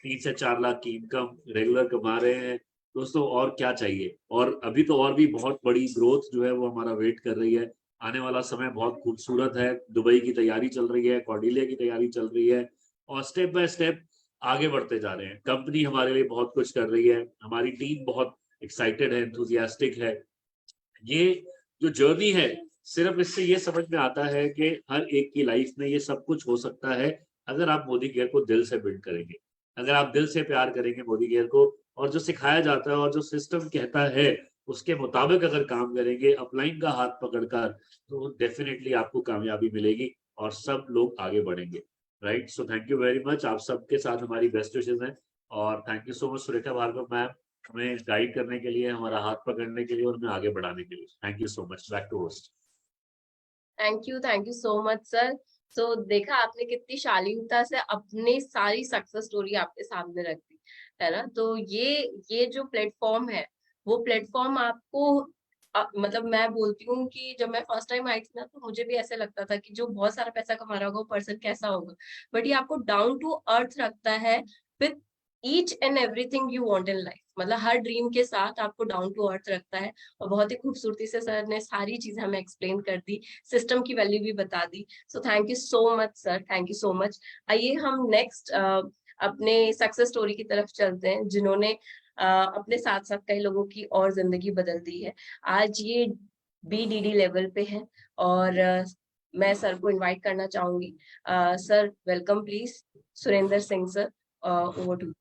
3 से 4 लाख की इनकम रेगुलर कमा रहे हैं। दोस्तों, और क्या चाहिए? और अभी तो और भी बहुत बड़ी ग्रोथ जो है वो हमारा वेट कर रही है। आने वाला समय बहुत खूबसूरत है। दुबई की तैयारी चल रही है, कॉर्डिलिया की तैयारी चल रही है, और स्टेप बाय स्टेप आगे बढ़ते जा रहे हैं। कंपनी हमारे लिए बहुत कुछ कर रही है, हमारी टीम बहुत एक्साइटेड है, एंथुसियास्टिक है। ये जो जर्नी है, सिर्फ इससे ये समझ में आता है कि हर एक की लाइफ में ये सब कुछ हो सकता है, अगर आप मोदी केयर को दिल से बिल्ड करेंगे, अगर आप दिल से प्यार करेंगे मोदी केयर को, और जो सिखाया जाता है और जो सिस्टम कहता है उसके मुताबिक अगर काम करेंगे, अपलाइन का हाथ पकड़कर, तो डेफिनेटली आपको कामयाबी मिलेगी और सब लोग आगे बढ़ेंगे। Right, so thank you very much. आप सबके साथ हमारी बेस्ट विशेस हैं, और thank you so much Surekha Bhargav ma'am, हमें गाइड करने के लिए, हमारा हाथ पकड़ने के लिए, और हमें आगे बढ़ाने के लिए। Thank you so much. Back to host. Thank you so much sir. So देखा आपने कितनी शालीनता से अपनी सारी सक्सेस स्टोरी आपके सामने रख दी, है ना। तो ये जो प्लेटफॉर्म है, वो प्लेटफॉर्म आपको मतलब मैं बोलती हूँ कि जब मैं फर्स्ट टाइम आई थी ना, तो मुझे भी ऐसे लगता था कि जो बहुत सारा पैसा कमा रहा होगा वो पर्सन कैसा होगा, बट ये आपको डाउन टू अर्थ रखता है with each and everything you want in life. मतलब हर ड्रीम के साथ आपको डाउन टू अर्थ रखता है, और बहुत ही खूबसूरती से सर ने सारी चीजें हमें एक्सप्लेन कर दी, सिस्टम की वैल्यू भी बता दी। So thank you so much sir, thank you so much. आइए हम नेक्स्ट अपने सक्सेस स्टोरी की तरफ चलते हैं, जिन्होंने अपने साथ साथ कई लोगों की और जिंदगी बदल दी है। आज ये BDD लेवल पे है, और मैं सर को इनवाइट करना चाहूंगी। Sir welcome please, Surendra Singh sir, over to.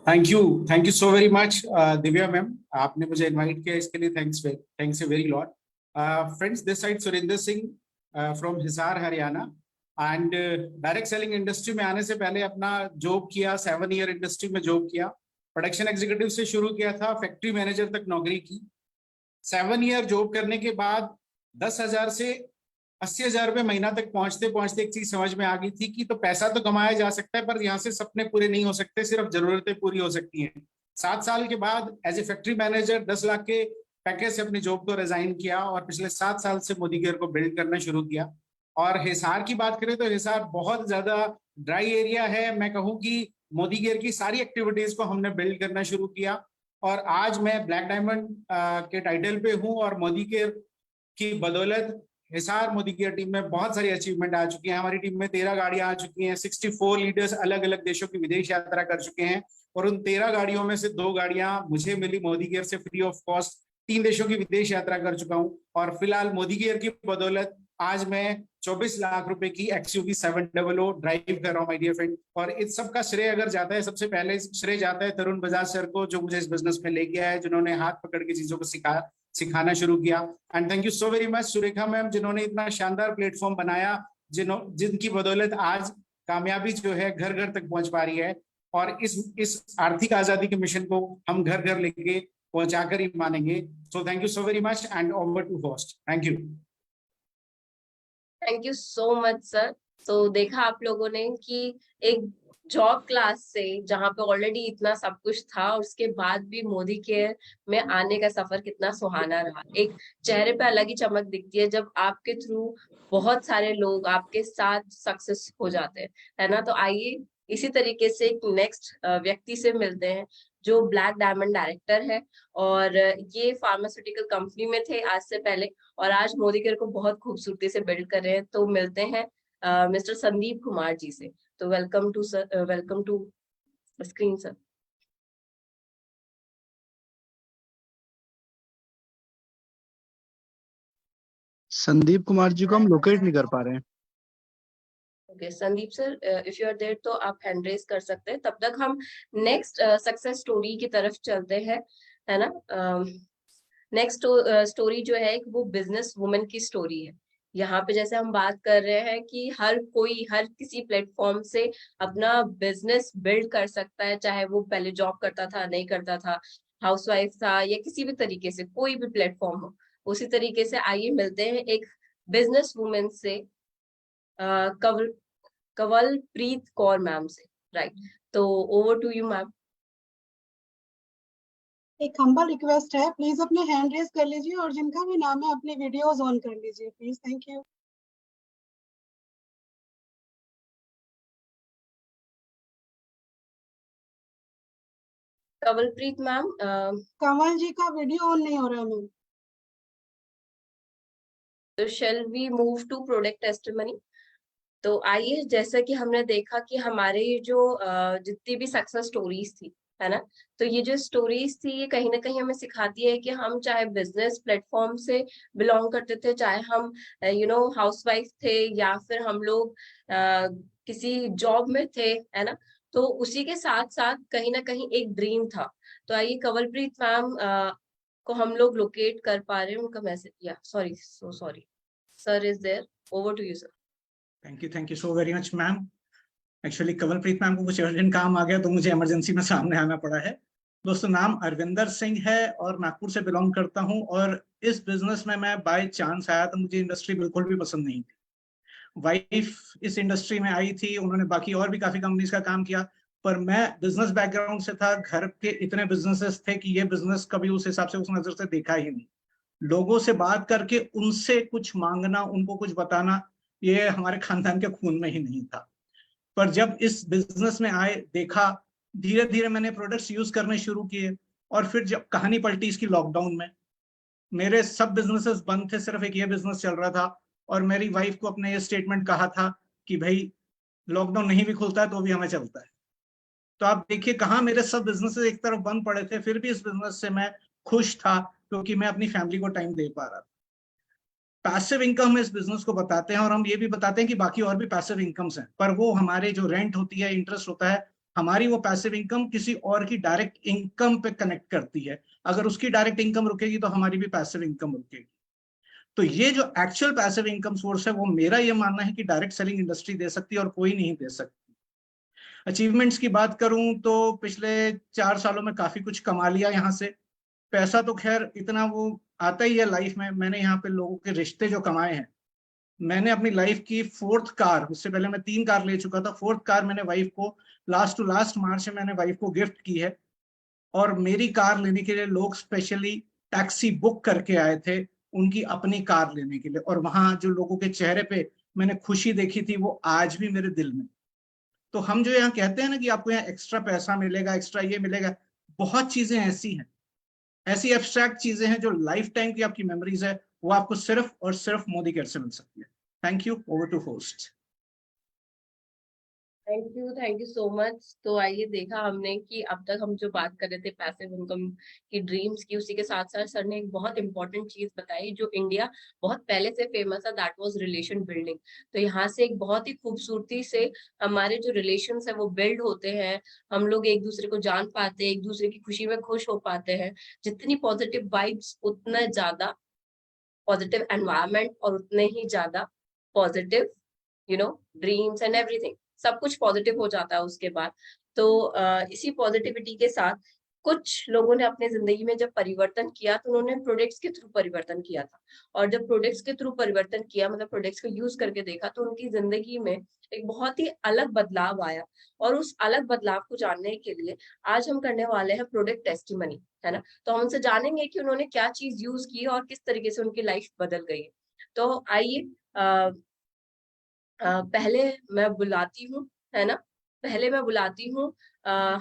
Thank you so very much Divya ma'am, आपने मुझे इनवाइट किया, इसके लिए thanks a very lot. Friends, this side Surendra Singh from Hisar Haryana, and direct selling industry में आने से पहले अपना जॉब किया, 7 ईयर इंडस्ट्री में जॉब किया। प्रोडक्शन एग्जीक्यूटिव से शुरू किया था, फैक्ट्री मैनेजर तक नौकरी की। 7 ईयर जॉब करने के बाद 10,000 से 80,000 रुपये महीना तक पहुंचते पहुंचते एक चीज समझ में आ गई थी कि तो पैसा तो कमाया जा सकता है, पर यहाँ से सपने पूरे नहीं हो सकते, सिर्फ जरूरतें पूरी हो सकती हैं। 7 साल के बाद as a factory manager 10 lakh के पैकेज से अपनी जॉब को रिजाइन किया, और पिछले 7 साल से मोदी केयर को बिल्ड करना शुरू किया। और हिसार की बात करें तो हिसार बहुत ज्यादा ड्राई एरिया है। मैं कहूँ कि मोदी केयर की सारी एक्टिविटीज को हमने बिल्ड करना शुरू किया, और आज मैं ब्लैक डायमंड के टाइटल पे हूँ, और मोदी केयर की बदौलत हिसार मोदी केयर टीम में बहुत सारी अचीवमेंट आ चुकी है। हमारी टीम में 13 गाड़ियां आ चुकी हैं, 64 लीडर्स अलग अलग देशों की विदेश यात्रा कर चुके हैं, और उन 13 गाड़ियों में से 2 गाड़ियां मुझे मिली मोदी केयर से फ्री ऑफ कॉस्ट। 3 देशों की विदेश यात्रा कर चुका हूं, और फिलहाल मोदी केयर की बदौलत आज मैं 24 लाख रुपए की XUV 700 ड्राइव कर रहा हूं, माय डियर फ्रेंड। और इस सब का श्रेय अगर जाता है, सबसे पहले श्रेय जाता है तरुण बजाज सर को, जो मुझे इस बिजनेस में लेके आए, जिन्होंने हाथ पकड़ के चीजों को सिखाना शुरू किया। And thank you so very much Surekha ma'am, जिन्होंने इतना शानदार प्लेटफॉर्म बनाया, जिनकी बदौलत आज कामयाबी जो है घर घर तक पहुंच पा रही है। और इस आर्थिक आजादी के मिशन को हम घर घर लेके पहुंचाकर ही मानेंगे। So thank you so very much, and over to host. Thank you. Thank you so much sir. तो देखा आप लोगों ने कि एक जॉब क्लास से, जहाँ पे ऑलरेडी इतना सब कुछ था, उसके बाद भी मोदी केयर में आने का सफर कितना सुहाना रहा। एक चेहरे पे अलग ही चमक दिखती है जब आपके थ्रू बहुत सारे लोग आपके साथ सक्सेस हो जाते हैं, है ना। तो आइए इसी तरीके से एक नेक्स्ट व्यक्ति से मिलते हैं, जो ब्लैक डायमंड डायरेक्टर है, और ये फार्मास्यूटिकल कंपनी में थे आज से पहले, और आज मोदी केयर को बहुत खूबसूरती से बिल्ड कर रहे हैं। तो मिलते हैं मिस्टर संदीप कुमार जी से। तो welcome to sir, welcome to screen sir. Sandeep Kumar ji को हम लोकेट नहीं कर पा रहे हैं। Okay Sandeep sir, if you are there तो आप हैंड रेज कर सकते हैं, तब तक हम नेक्स्ट सक्सेस स्टोरी की तरफ चलते हैं, है ना। नेक्स्ट स्टोरी जो है वो बिजनेस वुमेन की स्टोरी है। यहाँ पे जैसे हम बात कर रहे हैं कि हर कोई हर किसी प्लेटफॉर्म से अपना बिजनेस बिल्ड कर सकता है, चाहे वो पहले जॉब करता था, नहीं करता था, हाउसवाइफ था, या किसी भी तरीके से कोई भी प्लेटफॉर्म हो। उसी तरीके से आइए मिलते हैं एक बिजनेस वुमेन से, कंवलप्रीत कौर मैम से, राइट। तो ओवर टू यू मैम। एक हम्बल रिक्वेस्ट है, प्लीज अपने हैंड रेज कर लीजिए, और जिनका भी नाम है अपनी वीडियोस ऑन कर लीजिए please. Thank you. Kanwalpreet ma'am, Kamal ji का वीडियो ऑन नहीं हो रहा मैम। तो shall we move to product testimony. तो आइए, जैसा कि हमने देखा कि हमारे जो जितनी भी सक्सेस स्टोरीज थी, है ना, तो ये जो स्टोरीज थी ये कहीं ना कहीं हमें सिखाती है कि हम चाहे बिजनेस प्लेटफॉर्म से बिलोंग करते थे, चाहे हम हाउसवाइफ थे, या फिर हम लोग किसी जॉब में थे, है ना, तो उसी के साथ साथ कहीं ना कहीं एक ड्रीम था। तो आइए कंवलप्रीत मैम को हम लोग लोकेट कर पा रहे हैं, उनका मैसेज, या sorry, so sorry sir, is there, over to you sir. Thank you so very much ma'am. Actually Kanwalpreet ma'am को कुछ अर्जेंट काम आ गया तो मुझे इमरजेंसी में सामने आना पड़ा है। दोस्तों, नाम अरविंदर सिंह है और नागपुर से बिलोंग करता हूं, और इस बिजनेस में मैं बाय चांस आया, तो मुझे इंडस्ट्री बिल्कुल भी पसंद नहीं थी। वाइफ इस इंडस्ट्री में आई थी, उन्होंने बाकी और भी काफी कंपनीज का काम किया, पर मैं बिजनेस बैकग्राउंड से था, घर के इतने बिजनेसेस थे कि ये बिजनेस कभी उस हिसाब से उस नजर से देखा ही नहीं। लोगों से बात करके उनसे कुछ मांगना, उनको कुछ बताना, ये हमारे खानदान के खून में ही नहीं था। पर जब इस बिजनेस में आए, देखा, धीरे धीरे मैंने प्रोडक्ट्स यूज करने शुरू किए, और फिर जब कहानी पलटी इसकी लॉकडाउन में, मेरे सब बिजनेसेस बंद थे, सिर्फ एक ये बिजनेस चल रहा था, और मेरी वाइफ को अपने ये स्टेटमेंट कहा था कि भाई लॉकडाउन नहीं भी खुलता है तो भी हमें चलता है। तो आप देखिए कहाँ मेरे सब बिजनेसेस एक तरफ बंद पड़े थे, फिर भी इस बिजनेस से मैं खुश था, क्योंकि मैं अपनी फैमिली को टाइम दे पा रहा था। पैसिव इनकम इस बिजनेस को बताते हैं, और हम ये भी बताते हैं कि बाकी और भी पैसिव इनकम्स हैं, पर वो हमारे जो रेंट होती है, इंटरेस्ट होता है, हमारी वो पैसिव इनकम किसी और की डायरेक्ट इनकम पे कनेक्ट करती है। अगर उसकी डायरेक्ट इनकम रुकेगी तो हमारी भी पैसिव इनकम रुकेगी। तो ये जो एक्चुअल पैसिव इनकम सोर्स है, वो मेरा ये मानना है कि डायरेक्ट सेलिंग इंडस्ट्री दे सकती है और कोई नहीं दे सकती। अचीवमेंट्स की बात करूं तो पिछले 4 सालों में काफी कुछ कमा लिया यहाँ से। पैसा तो खैर इतना वो आता ही है लाइफ में। मैंने यहाँ पे लोगों के रिश्ते जो कमाए हैं, मैंने अपनी लाइफ की 4th कार, उससे पहले मैं 3 कार ले चुका था, 4th कार मैंने वाइफ को लास्ट टू लास्ट मार्च में मैंने वाइफ को गिफ्ट की है। और मेरी कार लेने के लिए लोग स्पेशली टैक्सी बुक करके आए थे उनकी अपनी कार लेने के लिए, और वहां जो लोगों के चेहरे पे मैंने खुशी देखी थी, वो आज भी मेरे दिल में। तो हम जो यहाँ कहते हैं ना कि आपको यहाँ एक्स्ट्रा पैसा मिलेगा, एक्स्ट्रा ये मिलेगा, बहुत चीजें ऐसी हैं, ऐसी एब्स्ट्रैक्ट चीजें हैं जो लाइफ टाइम की आपकी मेमोरीज है, वो आपको सिर्फ और सिर्फ मोदी केयर से मिल सकती है। Thank you. Over to host. Thank you so much. तो आइए, देखा हमने कि अब तक हम जो बात कर रहे थे पैसिव इनकम की, ड्रीम्स की, उसी के साथ साथ सर ने एक बहुत इंपॉर्टेंट चीज बताई जो इंडिया बहुत पहले से फेमस है, दैट वाज रिलेशन बिल्डिंग। तो यहाँ से एक बहुत ही खूबसूरती से हमारे जो रिलेशंस है वो बिल्ड होते हैं, हम लोग एक दूसरे को जान पाते हैं, एक दूसरे की खुशी में खुश हो पाते हैं। जितनी पॉजिटिव वाइब्स, उतना ज्यादा पॉजिटिव एनवायरनमेंट, और उतने ही ज्यादा पॉजिटिव ड्रीम्स एंड एवरीथिंग, सब कुछ पॉजिटिव हो जाता है उसके बाद। तो इसी पॉजिटिविटी के साथ कुछ लोगों ने अपने जिंदगी में जब परिवर्तन किया तो उन्होंने प्रोडक्ट्स के थ्रू परिवर्तन किया था। और जब प्रोडक्ट्स के थ्रू परिवर्तन किया, मतलब प्रोडक्ट्स को यूज करके देखा, तो उनकी जिंदगी में एक बहुत ही अलग बदलाव आया। और उस अलग बदलाव को जानने के लिए आज हम करने वाले हैं प्रोडक्ट टेस्टिमनी, है ना। तो हम उनसे जानेंगे कि उन्होंने क्या चीज यूज की और किस तरीके से उनकी लाइफ बदल गई है। तो आइए, पहले मैं बुलाती हूँ, है ना, पहले मैं बुलाती हूँ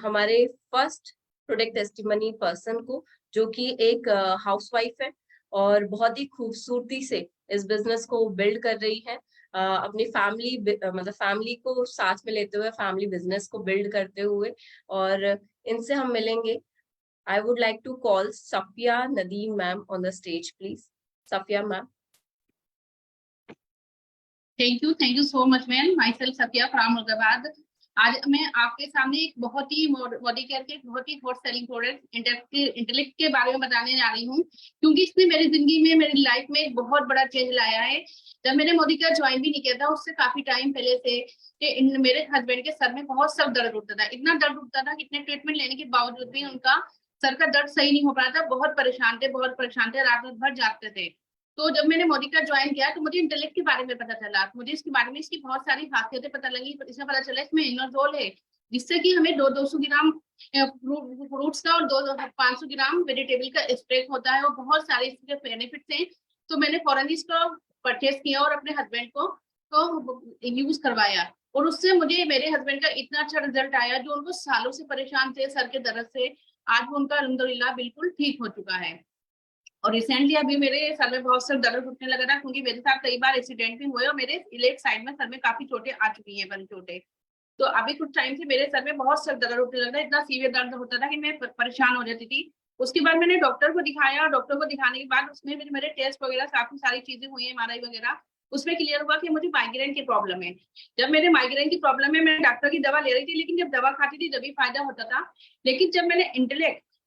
हमारे फर्स्ट प्रोडक्ट टेस्टिमनी पर्सन को, जो कि एक हाउसवाइफ है और बहुत ही खूबसूरती से इस बिजनेस को बिल्ड कर रही है, अपनी फैमिली मतलब फैमिली को साथ में लेते हुए, फैमिली बिजनेस को बिल्ड करते हुए। और इनसे हम मिलेंगे। I would like to call Safia Nadeem ma'am on the stage, please. Safia ma'am. Thank you so much ma'am. Myself Safia from Moradabad. आज मैं आपके सामने एक बहुत ही बॉडी केयर के बहुत ही हॉट सेलिंग प्रोडक्ट इंटेलेक्ट के बारे में बताने जा रही हूँ, क्योंकि इसने मेरी जिंदगी में, मेरी लाइफ में एक बहुत बड़ा चेंज लाया है। जब मैंने मोदी केयर ज्वाइन भी नहीं किया था, उससे काफी टाइम पहले से कि मेरे हस्बैंड के सर में बहुत सर दर्द उठता था, इतना दर्द उठता था कि इतने ट्रीटमेंट लेने के बावजूद भी उनका सर का दर्द सही नहीं हो पा रहा था। बहुत परेशान थे, रात भर जागते थे। तो जब मैंने मोदी का ज्वाइन किया तो मुझे इंटेलेक्ट के बारे में पता चला, मुझे इसके बारे में, इसकी बहुत सारी खासियतें पता लगी। इसमें पता चला इसमें इनोजोल है, जिससे कि हमें 200 ग्राम फ्रूट्स का और 500 ग्राम वेजिटेबल का स्प्रे होता है, और बहुत सारे इसके बेनिफिट्स हैं। तो मैंने फौरन इसको परचेस किया और अपने हस्बैंड को तो यूज करवाया, और उससे मुझे मेरे हस्बैंड का इतना अच्छा रिजल्ट आया, जो उनको सालों से परेशान थे सर के दर्द से, आज वो उनका अल्हम्दुलिल्लाह बिल्कुल ठीक हो चुका है। और रिसेंटली अभी मेरे सर में बहुत सर दर्द उठने लगा था, क्योंकि मेरे साथ कई बार एक्सीडेंट भी हुए और मेरे लेफ्ट साइड में सर में काफी चोटें आ चुकी हैं, बन चोटें। तो अभी कुछ टाइम से मेरे सर में बहुत सर दर्द उठने लगा, इतना सीवियर दर्द होता था कि मैं परेशान हो जाती थी। उसके बाद मैंने डॉक्टर को दिखाया, डॉक्टर को दिखाने के बाद उसमें मेरे टेस्ट वगैरह काफी सारी चीजें हुई है, MRI वगैरह, उसमें क्लियर हुआ कि मुझे माइग्रेन की प्रॉब्लम है। जब मेरे माइग्रेन की प्रॉब्लम है, मैं डॉक्टर की दवा ले रही थी, लेकिन जब दवा खाती थी तभी फायदा होता था। लेकिन जब मैंने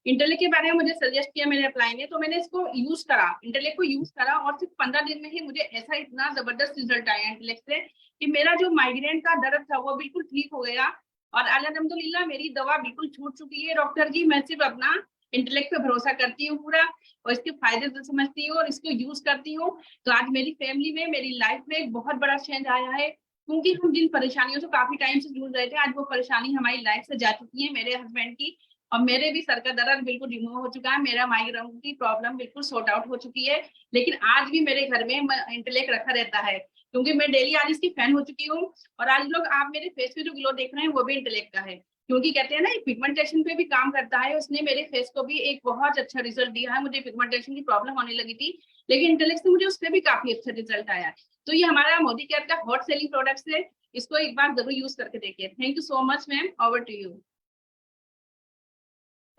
इंटेलेक्ट के बारे में मुझे सजेस्ट किया मेरे अप्लाई ने, तो मैंने इसको यूज करा, इंटेलेक्ट को यूज करा, और सिर्फ 15 दिन में ही मुझे ऐसा इतना जबरदस्त रिजल्ट आया इंटेलेक्ट से कि मेरा जो माइग्रेन का दर्द था वो बिल्कुल ठीक हो गया। और अल्हम्दुलिल्लाह मेरी दवा बिल्कुल छूट चुकी है। डॉक्टर जी, मैं सिर्फ अपना इंटेलेक्ट पे भरोसा करती हूँ पूरा, और इसके फायदे तो समझती हूँ और इसको यूज करती हूँ। तो आज मेरी फैमिली में, मेरी लाइफ में एक बहुत बड़ा चेंज आया है, क्योंकि हम जिन परेशानियों से काफी टाइम से जूझ रहे थे, आज वो परेशानी हमारी लाइफ से जा चुकी है, मेरे हस्बैंड की। और मेरे भी सर का दर्द बिल्कुल रिमूव हो चुका है, मेरा माइग्रेन की प्रॉब्लम बिल्कुल सॉर्ट आउट हो चुकी है। लेकिन आज भी मेरे घर में इंटेलेक्ट रखा रहता है, क्योंकि मैं डेली आज इसकी फैन हो चुकी हूँ। और आज लोग, आप मेरे फेस पे जो ग्लो देख रहे हैं वो भी इंटेलेक्ट का है, क्योंकि कहते हैं ना पिगमेंटेशन पे भी काम करता है। उसने मेरे फेस को भी एक बहुत अच्छा रिजल्ट दिया है। मुझे पिगमेंटेशन की प्रॉब्लम होने लगी थी, लेकिन इंटेलेक्ट से मुझे उस पर भी काफी अच्छा रिजल्ट आया है। तो ये हमारा मोदी केयर का हॉट सेलिंग प्रोडक्ट है, इसको एक बार जरूर यूज करके देखिए। Thank you so much ma'am, over to you.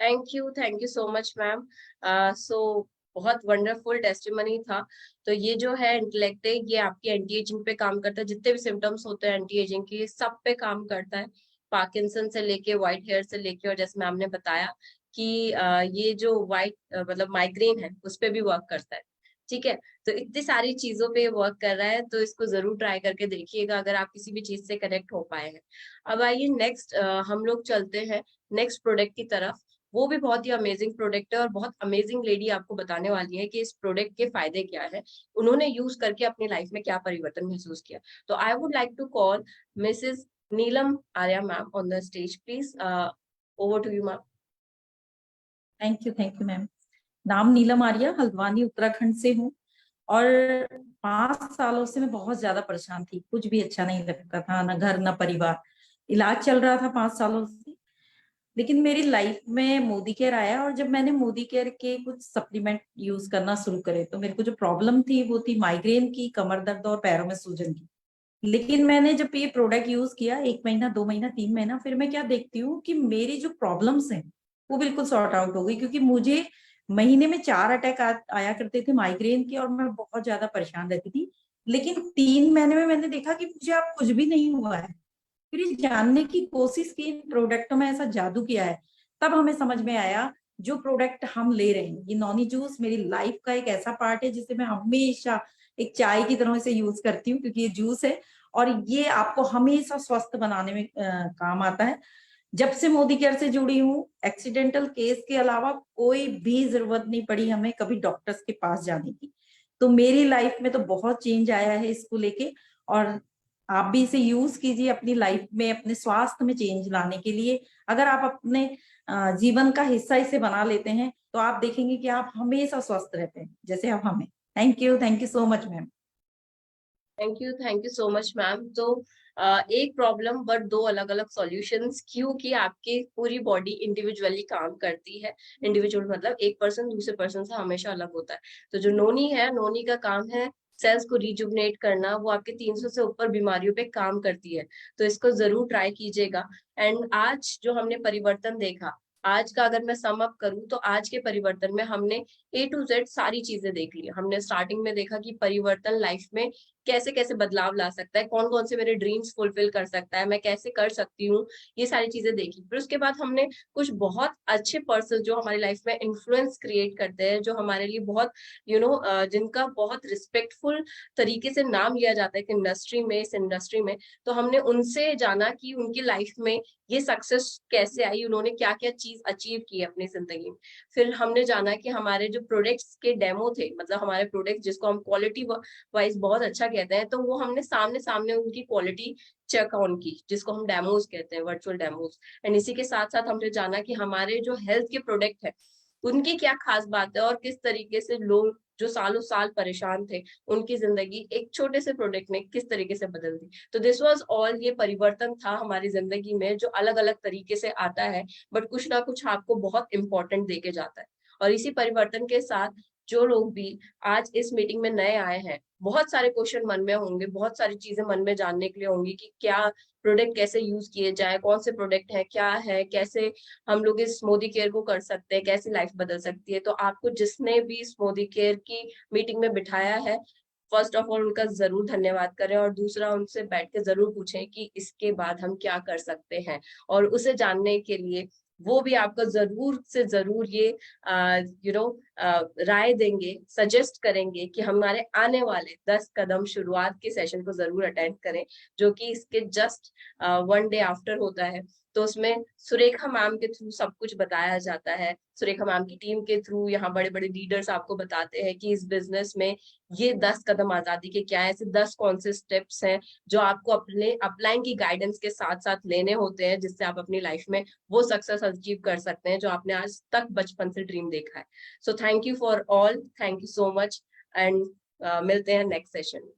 Thank you so much ma'am. So बहुत वंडरफुल टेस्टिमनी था। तो ये जो है इंटेलेक्ट है, ये आपकी एंटी एजिंग पे काम करता है। जितने भी सिम्टम्स होते हैं एंटी एजिंग के, सब पे काम करता है, पार्किंसन से लेके व्हाइट हेयर से लेके, और जैसे मैम ने बताया कि ये जो व्हाइट मतलब माइग्रेन है उस पे भी वर्क करता है। ठीक है, तो इतनी सारी चीजों पे वर्क कर रहा है, तो इसको जरूर ट्राई करके देखिएगा अगर आप किसी भी चीज से कनेक्ट हो पाए हैं। अब आइए नेक्स्ट हम लोग चलते हैं नेक्स्ट प्रोडक्ट की तरफ। वो भी बहुत ही अमेजिंग प्रोडक्ट है और बहुत अमेजिंग लेडी आपको बताने वाली है कि इस प्रोडक्ट के फायदे क्या है, उन्होंने यूज करके अपनी लाइफ में क्या परिवर्तन महसूस किया। तो I would like to call Mrs Neelam Arya ma'am on the stage, please. Over to you ma'am. Thank you ma'am. नाम नीलम आर्या, हल्द्वानी उत्तराखंड से हूँ, और 5 सालों से मैं बहुत ज्यादा परेशान थी। कुछ भी अच्छा नहीं लगता था, ना घर ना परिवार। इलाज चल रहा था 5 सालों से, लेकिन मेरी लाइफ में मोदी केयर आया, और जब मैंने मोदी केयर के कुछ सप्लीमेंट यूज करना शुरू करे, तो मेरे को जो प्रॉब्लम थी वो थी माइग्रेन की, कमर दर्द और पैरों में सूजन की। लेकिन मैंने जब ये प्रोडक्ट यूज किया 1 महीना, 2 महीना, 3 महीना, फिर मैं क्या देखती हूँ कि मेरी जो प्रॉब्लम्स हैं वो बिल्कुल सॉर्ट आउट हो गई। क्योंकि मुझे महीने में 4 अटैक आया करते थे माइग्रेन के, और मैं बहुत ज्यादा परेशान रहती थी। लेकिन 3 महीने में मैंने देखा कि मुझे अब कुछ भी नहीं हुआ है। फिर ये जानने की कोशिश की इन प्रोडक्टों में ऐसा जादू किया है, तब हमें समझ में आया जो प्रोडक्ट हम ले रहे हैं, ये नॉनी जूस मेरी लाइफ का एक ऐसा पार्ट है जिसे मैं हमेशा एक चाय की तरह से यूज करती हूँ, क्योंकि ये जूस है और ये आपको हमेशा स्वस्थ बनाने में काम आता है। जब से मोदी केयर से जुड़ी हूँ, एक्सीडेंटल केस के अलावा कोई भी जरूरत नहीं पड़ी हमें कभी डॉक्टर्स के पास जाने की। तो मेरी लाइफ में तो बहुत चेंज आया है इसको लेके, और आप भी इसे यूज कीजिए अपनी लाइफ में, अपने स्वास्थ्य में चेंज लाने के लिए। अगर आप अपने जीवन का हिस्सा इसे बना लेते हैं तो आप देखेंगे कि आप हमेशा स्वस्थ रहते हैं, जैसे आप हमें। Thank you so much ma'am. Thank you so much ma'am. तो एक प्रॉब्लम बट 2 अलग अलग सॉल्यूशंस, क्योंकि आपकी पूरी बॉडी इंडिविजुअली काम करती है। इंडिविजुअल मतलब एक पर्सन दूसरे पर्सन से हमेशा अलग होता है। तो जो नोनी है, नोनी का काम है सेल्स को रिजुवनेट करना, वो आपके 300 से ऊपर बीमारियों पे काम करती है। तो इसको जरूर ट्राई कीजिएगा। एंड आज जो हमने परिवर्तन देखा, आज का अगर मैं सम अप करूं तो आज के परिवर्तन में हमने A to Z सारी चीजें देख ली। हमने स्टार्टिंग में देखा कि परिवर्तन लाइफ में कैसे कैसे बदलाव ला सकता है, कौन कौन से मेरे ड्रीम्स फुलफिल कर सकता है, मैं कैसे कर सकती हूँ, ये सारी चीजें देखी। फिर उसके बाद हमने कुछ बहुत अच्छे पर्सन जो हमारी लाइफ में इन्फ्लुएंस क्रिएट करते हैं, जो हमारे लिए बहुत जिनका बहुत रिस्पेक्टफुल तरीके से नाम लिया जाता है कि इंडस्ट्री में, इस इंडस्ट्री में, तो हमने उनसे जाना कि उनकी लाइफ में ये सक्सेस कैसे आई, उन्होंने क्या क्या चीज अचीव की अपनी जिंदगी में। फिर हमने जाना कि हमारे जो प्रोडक्ट्स के डेमो थे, मतलब हमारे प्रोडक्ट जिसको हम क्वालिटी वाइज बहुत अच्छा कहते हैं, तो वो हमने सामने सामने उनकी क्वालिटी चेक ऑन की, जिसको हम डेमोज कहते हैं, वर्चुअल डेमोज। एंड इसी के साथ साथ हमने जाना कि हमारे जो हेल्थ के प्रोडक्ट है उनकी क्या खास बात है, और किस तरीके से लोग जो सालों साल परेशान थे उनकी जिंदगी एक छोटे से प्रोडक्ट ने किस तरीके से बदल दी। तो दिस वाज ऑल, ये परिवर्तन था हमारी जिंदगी में जो अलग अलग तरीके से आता है, बट कुछ ना कुछ आपको बहुत इंपॉर्टेंट देके जाता है। और इसी परिवर्तन के साथ जो लोग भी आज इस मीटिंग में नए आए हैं, बहुत सारे क्वेश्चन मन में होंगे, बहुत सारी चीजें मन में जानने के लिए होंगी कि क्या प्रोडक्ट कैसे यूज किए जाए, कौन से प्रोडक्ट है, क्या है, कैसे हम लोग इस मोदी केयर को कर सकते हैं, कैसी लाइफ बदल सकती है। तो आपको जिसने भी इस मोदी केयर की मीटिंग में बिठाया है, फर्स्ट ऑफ ऑल उनका जरूर धन्यवाद करें, और दूसरा उनसे बैठ के जरूर पूछें कि इसके बाद हम क्या कर सकते हैं। और उसे जानने के लिए वो भी आपका जरूर से जरूर ये राय देंगे, सजेस्ट करेंगे कि हमारे आने वाले 10 कदम शुरुआत के सेशन को जरूर अटेंड करें, जो कि इसके जस्ट 1 डे आफ्टर होता है। तो उसमें सुरेखा मैम के थ्रू सब कुछ बताया जाता है। सुरेखा मैम की टीम के थ्रू यहाँ बड़े बड़े लीडर्स आपको बताते हैं कि इस बिजनेस में ये 10 कदम आजादी के क्या है, ऐसे 10 कौन से स्टेप्स हैं जो आपको अपने अपलाइन की गाइडेंस के साथ साथ लेने होते हैं, जिससे आप अपनी लाइफ में वो सक्सेस अचीव कर सकते हैं जो आपने आज तक बचपन से ड्रीम देखा है। सो thank you for all, thank you so much, and मिलते हैं नेक्स्ट सेशन।